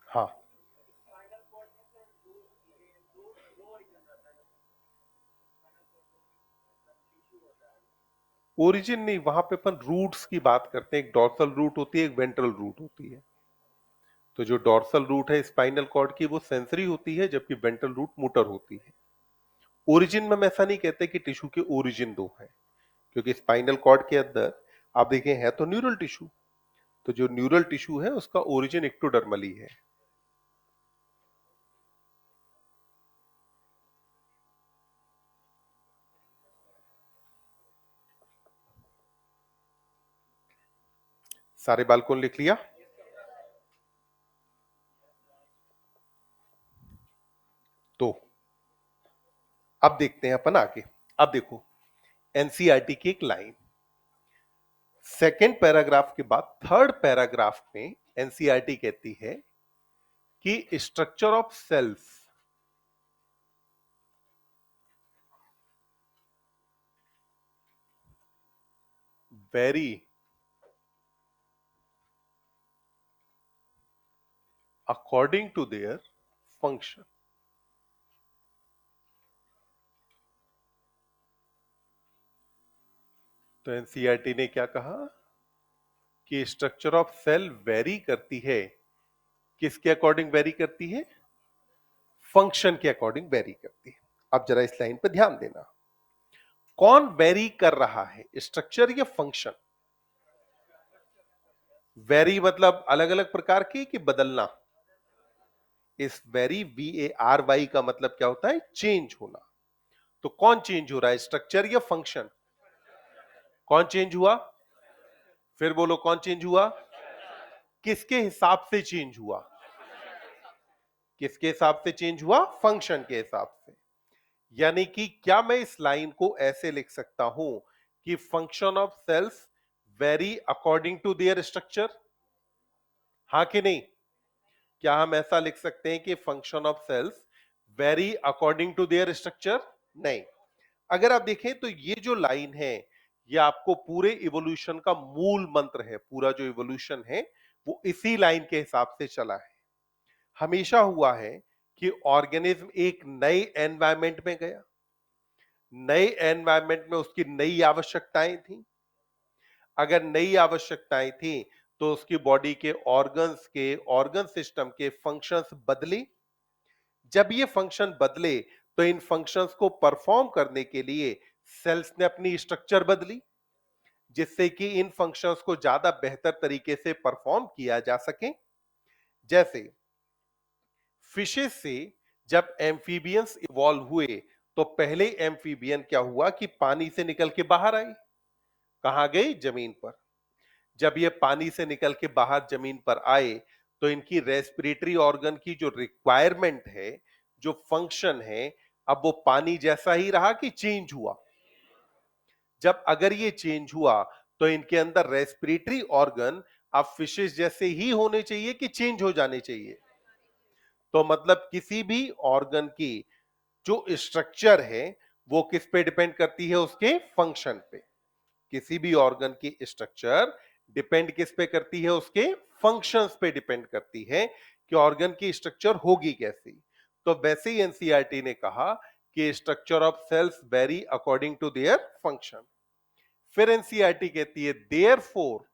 हाँ, ओरिजिन नहीं, वहां पे अपन रूट्स की बात करते हैं। एक डॉर्सल रूट होती है, एक वेंट्रल रूट होती है। तो जो डॉर्सल रूट है स्पाइनल कॉर्ड की, वो सेंसरी होती है, जबकि वेंट्रल रूट मोटर होती है। ओरिजिन में हम ऐसा नहीं कहते कि टिश्यू के ओरिजिन दो हैं, क्योंकि स्पाइनल कॉर्ड के अंदर आप देखें है तो न्यूरल टिश्यू। तो जो न्यूरल टिश्यू है उसका ओरिजिन एक्टोडर्मली है। सारे बालकों ने लिख लिया? तो अब देखते हैं अपन आगे। अब देखो एनसीईआरटी की एक लाइन, सेकेंड पैराग्राफ के बाद थर्ड पैराग्राफ में एनसीईआरटी कहती है कि structure of cells vary according to their function. तो एनसीईआरटी ने क्या कहा कि स्ट्रक्चर ऑफ सेल वेरी करती है। किसके अकॉर्डिंग वेरी करती है? फंक्शन के अकॉर्डिंग वेरी करती है। अब जरा इस लाइन पर ध्यान देना, कौन वेरी कर रहा है, स्ट्रक्चर या फंक्शन? वेरी मतलब अलग अलग प्रकार की कि बदलना। इस वेरी VARY का मतलब क्या होता है? चेंज होना। तो कौन चेंज हो रहा है, स्ट्रक्चर या फंक्शन? कौन चेंज हुआ? फिर बोलो, कौन चेंज हुआ? किसके हिसाब से चेंज हुआ? किसके हिसाब से चेंज हुआ? फंक्शन के हिसाब से। यानी कि क्या मैं इस लाइन को ऐसे लिख सकता हूं कि function of cells vary according to their structure? हाँ कि नहीं? क्या हम ऐसा लिख सकते हैं कि function of cells vary according to their structure? नहीं। अगर आप देखें तो ये जो लाइन है, ये आपको पूरे इवोल्यूशन का मूल मंत्र है। पूरा जो इवोल्यूशन है वो इसी लाइन के हिसाब से चला है। हमेशा हुआ है कि ऑर्गेनिज्म एक नए एनवायरमेंट में गया, नए एनवायरमेंट में उसकी नई आवश्यकताएं थी। अगर नई आवश्यकताएं थी तो उसकी बॉडी के ऑर्गन्स के ऑर्गन सिस्टम के फंक्शंस बदले। जब ये फंक्शन बदले तो इन फंक्शंस को परफॉर्म करने के लिए सेल्स ने अपनी स्ट्रक्चर बदली, जिससे कि इन फंक्शंस को ज्यादा बेहतर तरीके से परफॉर्म किया जा सके। जैसे फिशेस से जब एम्फीबियंस इवॉल्व हुए तो पहले एम्फीबियन क्या हुआ कि पानी से निकल के बाहर आए। कहां गए? जमीन पर। जब ये पानी से निकल के बाहर जमीन पर आए तो इनकी रेस्पिरेटरी ऑर्गन की जो रिक्वायरमेंट है, जो फंक्शन है, अब वो पानी जैसा ही रहा कि चेंज हुआ? जब अगर ये चेंज हुआ तो इनके अंदर रेस्पिरेटरी ऑर्गन अब फिशेस जैसे ही होने चाहिए कि चेंज हो जाने चाहिए? तो मतलब किसी भी ऑर्गन की जो स्ट्रक्चर है वो किस पे डिपेंड करती है? उसके फंक्शन पे। किसी भी ऑर्गन की स्ट्रक्चर डिपेंड किस पे करती है? उसके फंक्शंस पे डिपेंड करती है कि ऑर्गन की स्ट्रक्चर होगी कैसी। तो वैसे ही एनसीईआरटी ने कहा कि structure of cells vary according to their function. फिर एनसीईआरटी कहती है therefore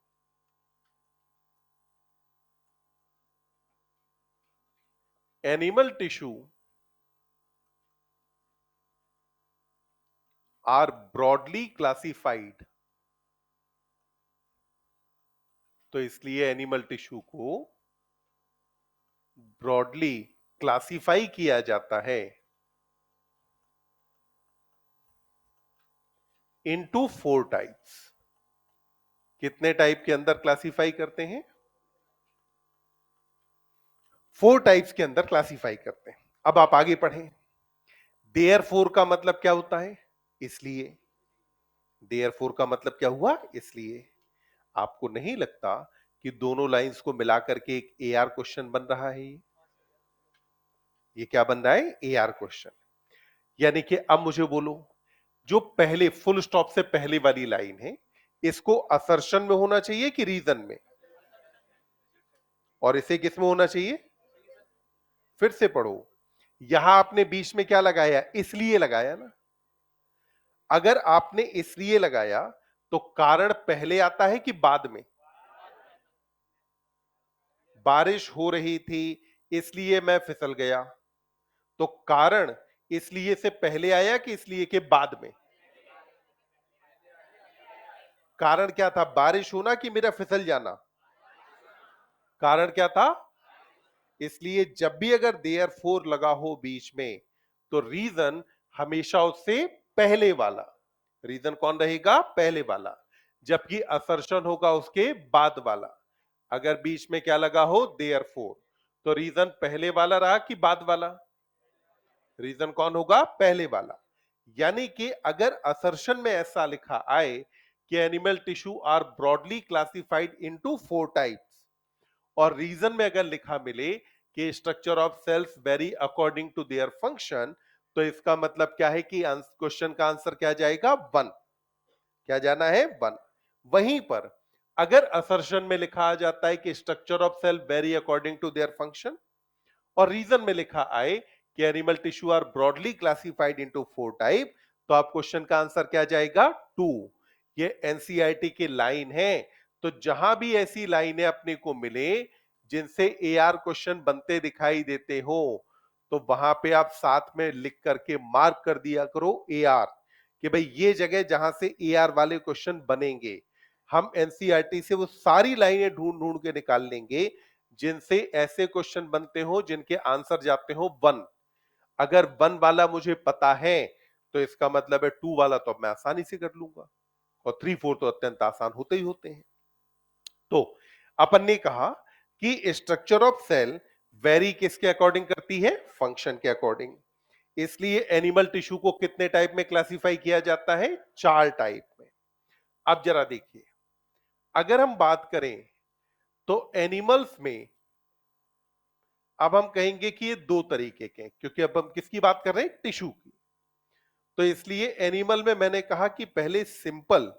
animal tissue are broadly classified. तो इसलिए एनिमल टिश्यू को ब्रॉडली क्लासिफाई किया जाता है इनटू 4 टाइप्स। कितने टाइप के अंदर क्लासिफाई करते हैं? 4 टाइप्स के अंदर क्लासिफाई करते हैं। अब आप आगे पढ़ें। देयर फोर का मतलब क्या होता है? इसलिए। देयर फोर का मतलब क्या हुआ? इसलिए। आपको नहीं लगता कि दोनों लाइंस को मिलाकर के एक ए आर क्वेश्चन बन रहा है? ये क्या बन रहा है? A R question. यानी कि अब मुझे बोलो, जो पहले फुल स्टॉप से पहले वाली लाइन है, इसको असर्शन में होना चाहिए कि रीजन में? और इसे किस में होना चाहिए? फिर से पढ़ो। यहां आपने बीच में क्या लगाया? इसलिए लगाया ना। अगर आपने इसलिए लगाया तो कारण पहले आता है कि बाद में? बारिश हो रही थी इसलिए मैं फिसल गया, तो कारण इसलिए से पहले आया कि इसलिए के बाद में? कारण क्या था? बारिश होना कि मेरा फिसल जाना? कारण क्या था? इसलिए जब भी अगर देयर फोर लगा हो बीच में तो रीजन हमेशा उससे पहले वाला। रीजन कौन रहेगा? पहले वाला। जबकि असर्शन होगा उसके बाद वाला। अगर बीच में क्या लगा हो? देयर फोर, तो रीजन पहले वाला रहा कि बाद वाला? रीजन कौन होगा? पहले वाला। यानी कि अगर असर्शन में ऐसा लिखा आए कि animal tissue are broadly classified into 4 types, और रीजन में अगर लिखा मिले कि structure of cells vary according to their function, तो इसका मतलब क्या है कि क्वेश्चन का आंसर क्या जाएगा? 1। क्या जाना है? 1। वहीं पर अगर असर्शन में लिखा आ जाता है कि structure of cell vary according to their function, और रीजन में लिखा आए कि animal tissue are broadly classified into 4 type, तो आप क्वेश्चन का आंसर क्या जाएगा? 2। ये एनसीईआरटी की लाइन है। तो जहां भी ऐसी लाइनें अपने को मिले जिनसे ए आर क्वेश्चन बनते दिखाई देते हो, तो वहां पे आप साथ में लिख करके मार्क कर दिया करो ए आर, कि भाई ये जगह जहां से ए आर वाले क्वेश्चन बनेंगे। हम एनसीईआरटी से वो सारी लाइनें ढूंढ ढूंढ के निकाल लेंगे जिनसे ऐसे क्वेश्चन बनते हो जिनके आंसर जाते हो 1। अगर 1 वाला मुझे पता है तो इसका मतलब है 2 वाला तो मैं आसानी से कर लूंगा, और 3 4 तो अत्यंत आसान होते ही होते हैं। तो अपन ने कहा कि स्ट्रक्चर ऑफ सेल वेरी किसके अकॉर्डिंग करती है? फंक्शन के अकॉर्डिंग। इसलिए एनिमल टिश्यू को कितने टाइप में क्लासिफाई किया जाता है? 4 टाइप में। अब जरा देखिए, अगर हम बात करें तो एनिमल्स में अब हम कहेंगे कि ये 2 तरीके के हैं, क्योंकि अब हम किसकी बात कर रहे हैं? टिश्यू की। तो इसलिए एनिमल में मैंने कहा कि पहले सिंपल,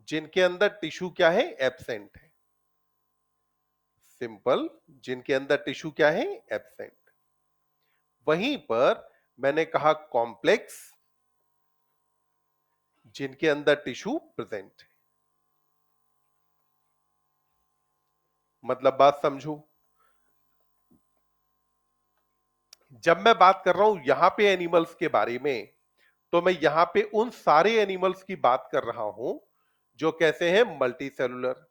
जिनके अंदर टिश्यू क्या है? एब्सेंट है। सिंपल, जिनके अंदर टिश्यू क्या है? एब्सेंट। वहीं पर मैंने कहा कॉम्प्लेक्स, जिनके अंदर टिश्यू प्रेजेंट है। मतलब बात समझो, जब मैं बात कर रहा हूं यहां पे एनिमल्स के बारे में, तो मैं यहां पे उन सारे एनिमल्स की बात कर रहा हूं जो कैसे हैं, मल्टी सेलुलर।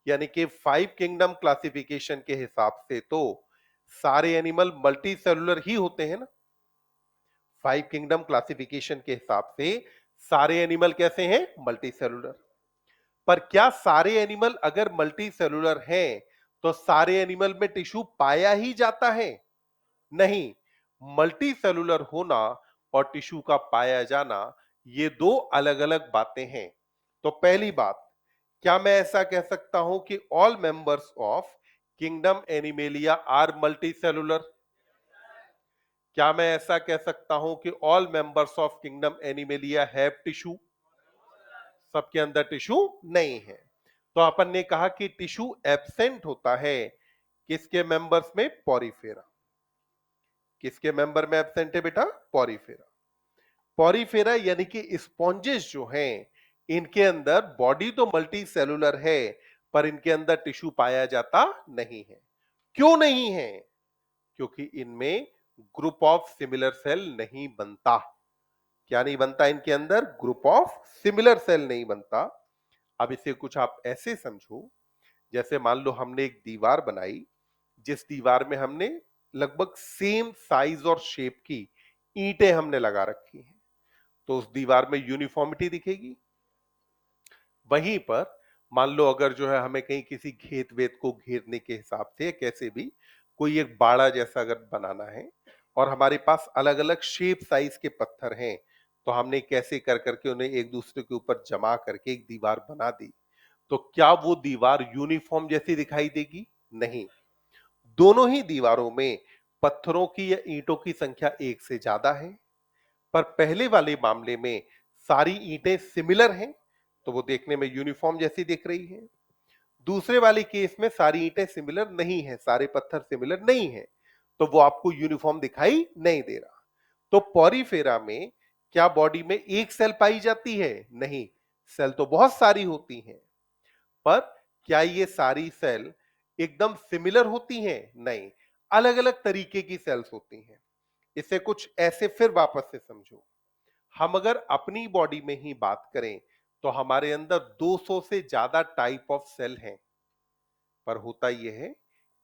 यानी कि 5 किंगडम क्लासिफिकेशन के हिसाब से तो सारे एनिमल मल्टी सेलुलर ही होते हैं ना। 5 किंगडम क्लासिफिकेशन के हिसाब से सारे एनिमल कैसे हैं, मल्टी सेलुलर। पर क्या सारे एनिमल अगर मल्टी सेलुलर हैं तो सारे एनिमल में टिश्यू पाया ही जाता है? नहीं। मल्टी सेलुलर होना और टिश्यू का पाया जाना ये दो अलग अलग बातें हैं। तो पहली बात, क्या मैं ऐसा कह सकता हूं कि all members of kingdom animalia are multicellular? क्या मैं ऐसा कह सकता हूं कि all members of kingdom animalia have tissue? सबके अंदर टिश्यू नहीं है। तो अपन ने कहा कि टिश्यू एब्सेंट होता है किसके मेंबर्स में, पॉरीफेरा। किसके मेंबर में एब्सेंट है बेटा, पॉरीफेरा। पॉरीफेरा यानी कि स्पॉन्जेस जो हैं, इनके अंदर बॉडी तो मल्टी सेलुलर है पर इनके अंदर टिश्यू पाया जाता नहीं है। क्यों नहीं है? क्योंकि इनमें ग्रुप ऑफ सिमिलर सेल नहीं बनता। क्या नहीं बनता इनके अंदर, ग्रुप ऑफ सिमिलर सेल नहीं बनता। अब इसे कुछ आप ऐसे समझो, जैसे मान लो हमने एक दीवार बनाई, जिस दीवार में हमने लगभग सेम साइज और शेप की ईंटें हमने लगा रखी हैं, तो उस दीवार में यूनिफॉर्मिटी दिखेगी। वहीं पर मान लो अगर जो है हमें कहीं किसी खेत वेत को घेरने के हिसाब से कैसे भी कोई एक बाड़ा जैसा अगर बनाना है और हमारे पास अलग अलग शेप साइज के पत्थर हैं, तो हमने कैसे कर करके उन्हें एक दूसरे के ऊपर जमा करके एक दीवार बना दी, तो क्या वो दीवार यूनिफॉर्म जैसी दिखाई देगी? नहीं। दोनों ही दीवारों में पत्थरों की या ईंटों की संख्या एक से ज्यादा है। पर पहले वाले मामले में सारी ईंटें सिमिलर हैं, तो वो देखने में यूनिफॉर्म जैसी दिख रही है। दूसरे वाले केस में सारी ईंटें सिमिलर नहीं है, सारे पत्थर सिमिलर नहीं है, तो वो आपको यूनिफॉर्म दिखाई नहीं दे रहा। तो पॉरीफेरा में क्या बॉडी में एक सेल पाई जाती है? नहीं। सेल तो बहुत सारी होती हैं, पर क्या ये सारी सेल एकदम सिमिलर होती हैं? नहीं। अलग अलग तरीके की सेल्स होती हैं। इसे कुछ ऐसे फिर वापस से समझो, हम अगर अपनी बॉडी में ही बात करें तो हमारे अंदर 200 से ज्यादा टाइप ऑफ सेल हैं। पर होता यह है,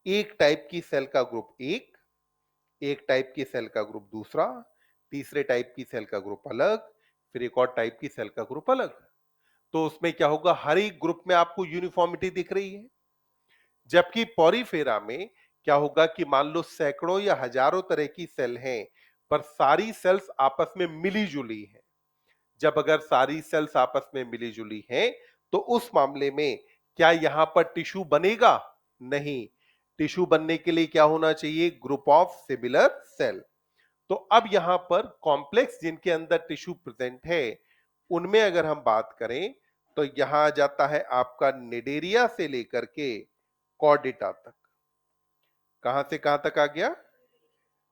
एक टाइप की सेल का ग्रुप एक टाइप की सेल का ग्रुप दूसरा, तीसरे टाइप की सेल का ग्रुप अलग, फिर एक और टाइप की सेल का ग्रुप अलग। तो उसमें क्या होगा, हर एक ग्रुप में आपको यूनिफॉर्मिटी दिख रही है। जबकि पॉरीफेरा में क्या होगा कि मान लो सैकड़ों या हजारों तरह की सेल हैं, पर सारी सेल्स आपस में मिली जुली हैं। जब अगर सारी सेल्स आपस में मिली जुली हैं, तो उस मामले में क्या यहां पर टिश्यू बनेगा? नहीं। टिश्यू बनने के लिए क्या होना चाहिए, ग्रुप ऑफ सिमिलर सेल। तो अब यहां पर कॉम्प्लेक्स जिनके अंदर टिश्यू प्रेजेंट है, उनमें अगर हम बात करें तो यहां आ जाता है आपका निडेरिया से लेकर के कॉर्डेटा तक। कहां से कहां तक आ गया,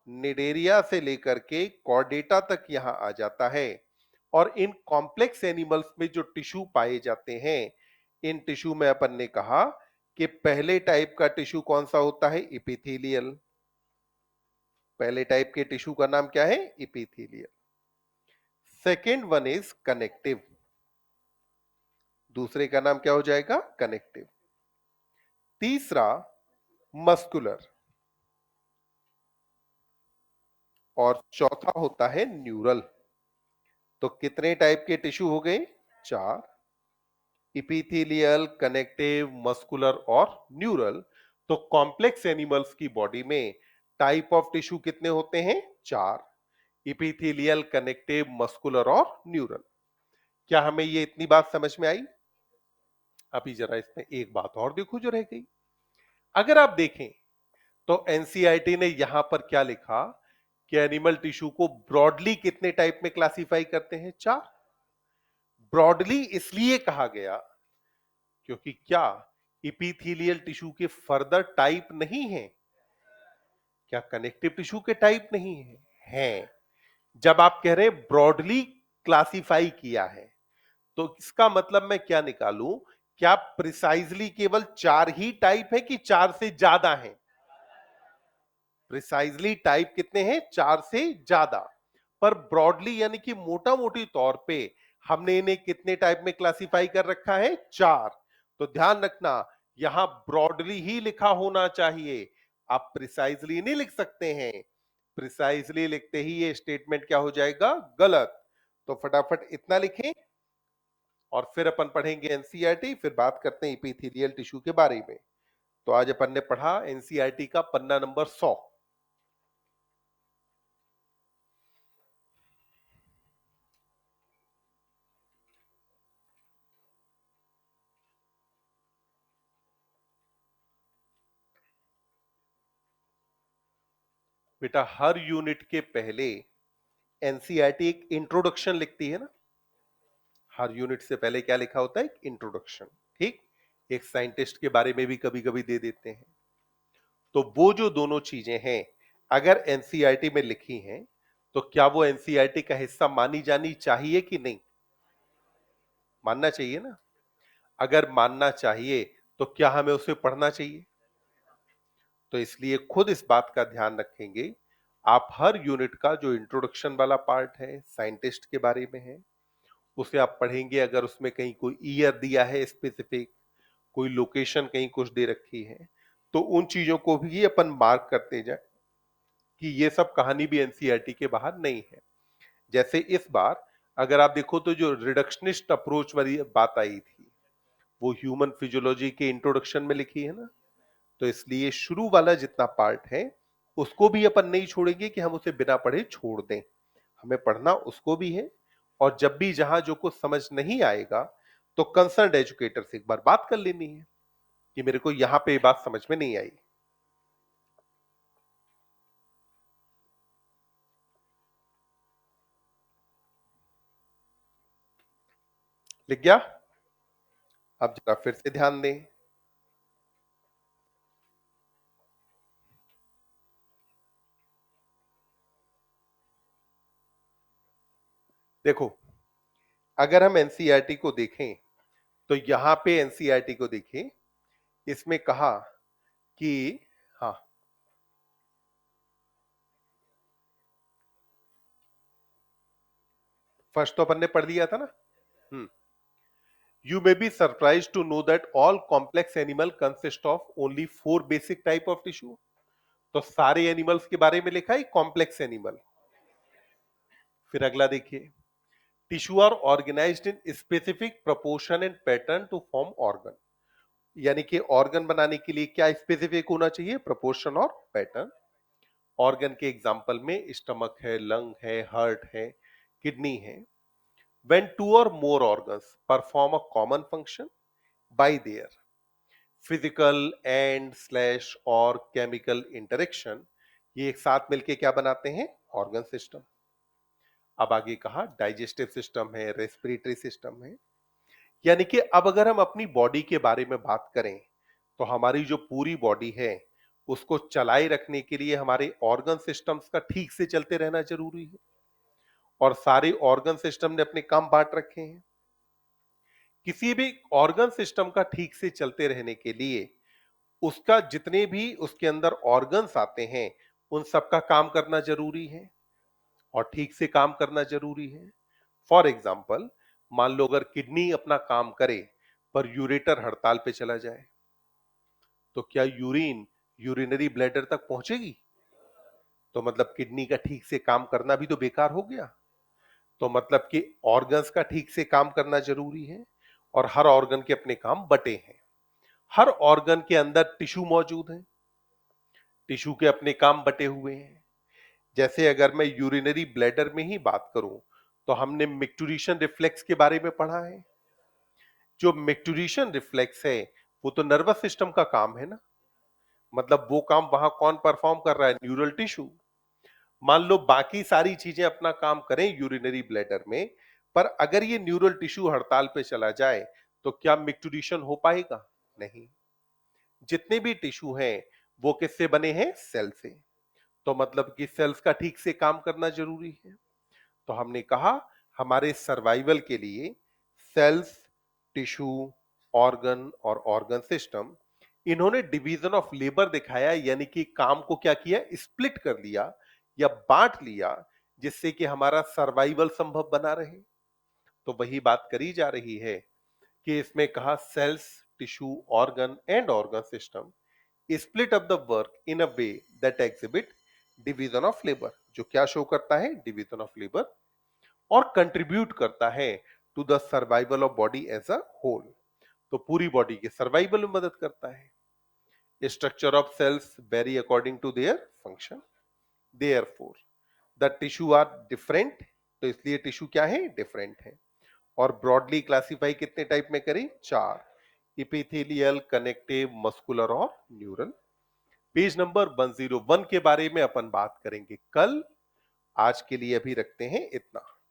निडेरिया से लेकर के कॉर्डेटा तक यहां आ जाता है। और इन कॉम्प्लेक्स एनिमल्स में जो टिश्यू पाए जाते हैं, इन टिश्यू में अपन ने कहा कि पहले टाइप का टिश्यू कौन सा होता है, इपिथेलियल। पहले टाइप के टिश्यू का नाम क्या है, epithelial. Second one is connective, दूसरे का नाम क्या हो जाएगा, कनेक्टिव। तीसरा मस्कुलर, और चौथा होता है न्यूरल। तो कितने टाइप के टिश्यू हो गए, चार, इपिथेलियल, कनेक्टिव, मस्कुलर और न्यूरल। तो कॉम्प्लेक्स एनिमल्स की बॉडी में टाइप ऑफ टिश्यू कितने होते हैं, चार, इपिथेलियल, कनेक्टिव, मस्कुलर और न्यूरल। क्या हमें ये इतनी बात समझ में आई? अभी जरा इसमें एक बात और देखो जो रह गई। अगर आप देखें तो एनसीईआरटी ने यहां पर क्या लिखा कि एनिमल टिश्यू को ब्रॉडली कितने टाइप में क्लासिफाई करते हैं, चार। ब्रॉडली इसलिए कहा गया क्योंकि क्या इपिथेलियल टिश्यू के फर्दर टाइप नहीं है? क्या कनेक्टिव टिश्यू के टाइप नहीं है? हैं। जब आप कह रहे हैं ब्रॉडली क्लासिफाई किया है, तो इसका मतलब मैं क्या निकालूं क्या प्रिसाइजली केवल 4 ही टाइप है कि 4 से ज्यादा हैं? प्रिसाइजली टाइप कितने हैं? 4 से ज्यादा। पर ब्रॉडली यानी कि मोटा मोटी तौर पे हमने इन्हें कितने टाइप में क्लासिफाई कर रखा है? 4। तो ध्यान रखना, यहां ब्रॉडली ही लिखा होना चाहिए, आप प्रिसाइजली नहीं लिख सकते हैं। प्रिसाइजली लिखते ही ये स्टेटमेंट क्या हो जाएगा? गलत। तो फटाफट इतना लिखें और फिर अपन पढ़ेंगे एनसीईआरटी, फिर बात करते हैं एपिथेलियल टिश्यू के बारे में। तो आज अपन ने पढ़ा एनसीईआरटी का पन्ना नंबर 100। बेटा हर यूनिट के पहले एनसीईआरटी एक इंट्रोडक्शन लिखती है ना। हर यूनिट से पहले क्या लिखा होता है? एक इंट्रोडक्शन। ठीक, एक साइंटिस्ट के बारे में भी कभी कभी दे देते हैं। तो वो जो दोनों चीजें हैं, अगर एनसीईआरटी में लिखी हैं, तो क्या वो एनसीईआरटी का हिस्सा मानी जानी चाहिए कि नहीं? मानना चाहिए ना। अगर मानना चाहिए तो क्या हमें उसे पढ़ना चाहिए? तो इसलिए खुद इस बात का ध्यान रखेंगे, आप हर यूनिट का जो इंट्रोडक्शन वाला पार्ट है, साइंटिस्ट के बारे में है, उसे आप पढ़ेंगे। अगर उसमें कहीं कोई ईयर दिया है स्पेसिफिक, कोई लोकेशन कहीं कुछ दे रखी है, तो उन चीजों को भी अपन मार्क करते जाए कि ये सब कहानी भी एनसीईआरटी के बाहर नहीं है। जैसे इस बार अगर आप देखो तो जो रिडक्शनिस्ट अप्रोच वाली बात आई थी, वो ह्यूमन फिजियोलॉजी के इंट्रोडक्शन में लिखी है ना। तो इसलिए शुरू वाला जितना पार्ट है, उसको भी अपन नहीं छोड़ेंगे कि हम उसे बिना पढ़े छोड़ दें। हमें पढ़ना उसको भी है। और जब भी जहां जो कुछ समझ नहीं आएगा, तो कंसर्न एजुकेटर से एक बार बात कर लेनी है कि मेरे को यहां पे ये बात समझ में नहीं आई। लिख गया? अब जरा फिर से ध्यान दें। देखो, अगर हम एनसीईआरटी को देखें, तो यहां पे एनसीईआरटी को देखें, इसमें कहा कि हाँ, फर्स्ट तो अपन ने पढ़ लिया था ना। हम्म। You may be surprised to know that all complex animal consist of only 4 basic type of tissue. तो सारे एनिमल्स के बारे में लिखा है कॉम्प्लेक्स एनिमल। फिर अगला देखिए, tissue are organized in specific proportion and pattern to form organ. यानी कि ऑर्गन बनाने के लिए क्या स्पेसिफिक होना चाहिए? प्रोपोर्शन और पैटर्न। ऑर्गन के एग्जांपल में स्टमक है, लंग है, हार्ट है, किडनी है। व्हेन टू और more organs perform a common function by their physical and slash और केमिकल इंटरेक्शन, ये एक साथ मिलके क्या बनाते हैं? Organ system. अब आगे कहा डाइजेस्टिव सिस्टम है, रेस्पिरेटरी सिस्टम है। यानी कि अब अगर हम अपनी बॉडी के बारे में बात करें, तो हमारी जो पूरी बॉडी है, उसको चलाए रखने के लिए हमारे ऑर्गन सिस्टम्स का ठीक से चलते रहना जरूरी है। और सारे ऑर्गन सिस्टम ने अपने काम बांट रखे हैं। किसी भी ऑर्गन सिस्टम का ठीक से चलते रहने के लिए उसका जितने भी उसके अंदर ऑर्गन्स आते हैं, उन सबका काम करना जरूरी है और ठीक से काम करना जरूरी है। फॉर एग्जाम्पल, मान लो अगर किडनी अपना काम करे पर यूरेटर हड़ताल पे चला जाए, तो क्या यूरिन यूरिनरी ब्लैडर तक पहुंचेगी? तो मतलब किडनी का ठीक से काम करना भी तो बेकार हो गया। तो मतलब कि ऑर्गन्स का ठीक से काम करना जरूरी है और हर ऑर्गन के अपने काम बटे हैं। हर ऑर्गन के अंदर टिश्यू मौजूद है, टिश्यू के अपने काम बटे हुए हैं। जैसे अगर मैं यूरिनरी ब्लैडर में ही बात करूं, तो हमने मिक्टुरेशन रिफ्लेक्स के बारे में पढ़ा है। जो मिक्टुरेशन रिफ्लेक्स है, वो तो नर्वस सिस्टम का काम है ना। मतलब वो काम वहां कौन परफॉर्म कर रहा है? Neural tissue. मान लो बाकी सारी चीजें अपना काम करें यूरिनरी ब्लैडर में, पर अगर ये न्यूरल टिश्यू हड़ताल पे चला जाए, तो क्या मिक्टुरेशन हो पाएगा? नहीं। जितने भी टिश्यू हैं, वो किससे बने हैं? सेल से। तो मतलब कि सेल्स का ठीक से काम करना जरूरी है। तो हमने कहा हमारे सर्वाइवल के लिए सेल्स, टिश्यू, ऑर्गन और ऑर्गन सिस्टम, इन्होंने डिवीजन ऑफ लेबर दिखाया, यानी कि काम को क्या किया, स्प्लिट कर लिया या बांट लिया, जिससे कि हमारा सर्वाइवल संभव बना रहे। तो वही बात करी जा रही है कि इसमें कहा cells, tissue, organ and organ system split up the work in a way that exhibit division of labour, जो क्या शो करता है, डिवीजन ऑफ लेबर, और कंट्रीब्यूट करता है to the survival of body as a whole. तो पूरी body के सर्वाइवल में मदद करता है। Structure of cells vary according to their function, therefore the tissue are different, तो इसलिए टिश्यू क्या है, डिफरेंट है। और ब्रॉडली क्लासिफाई कितने टाइप में करें, चार, इपिथेलियल, कनेक्टिव, मस्कुलर और न्यूरल। पेज नंबर 101 के बारे में अपन बात करेंगे कल। आज के लिए अभी रखते हैं इतना।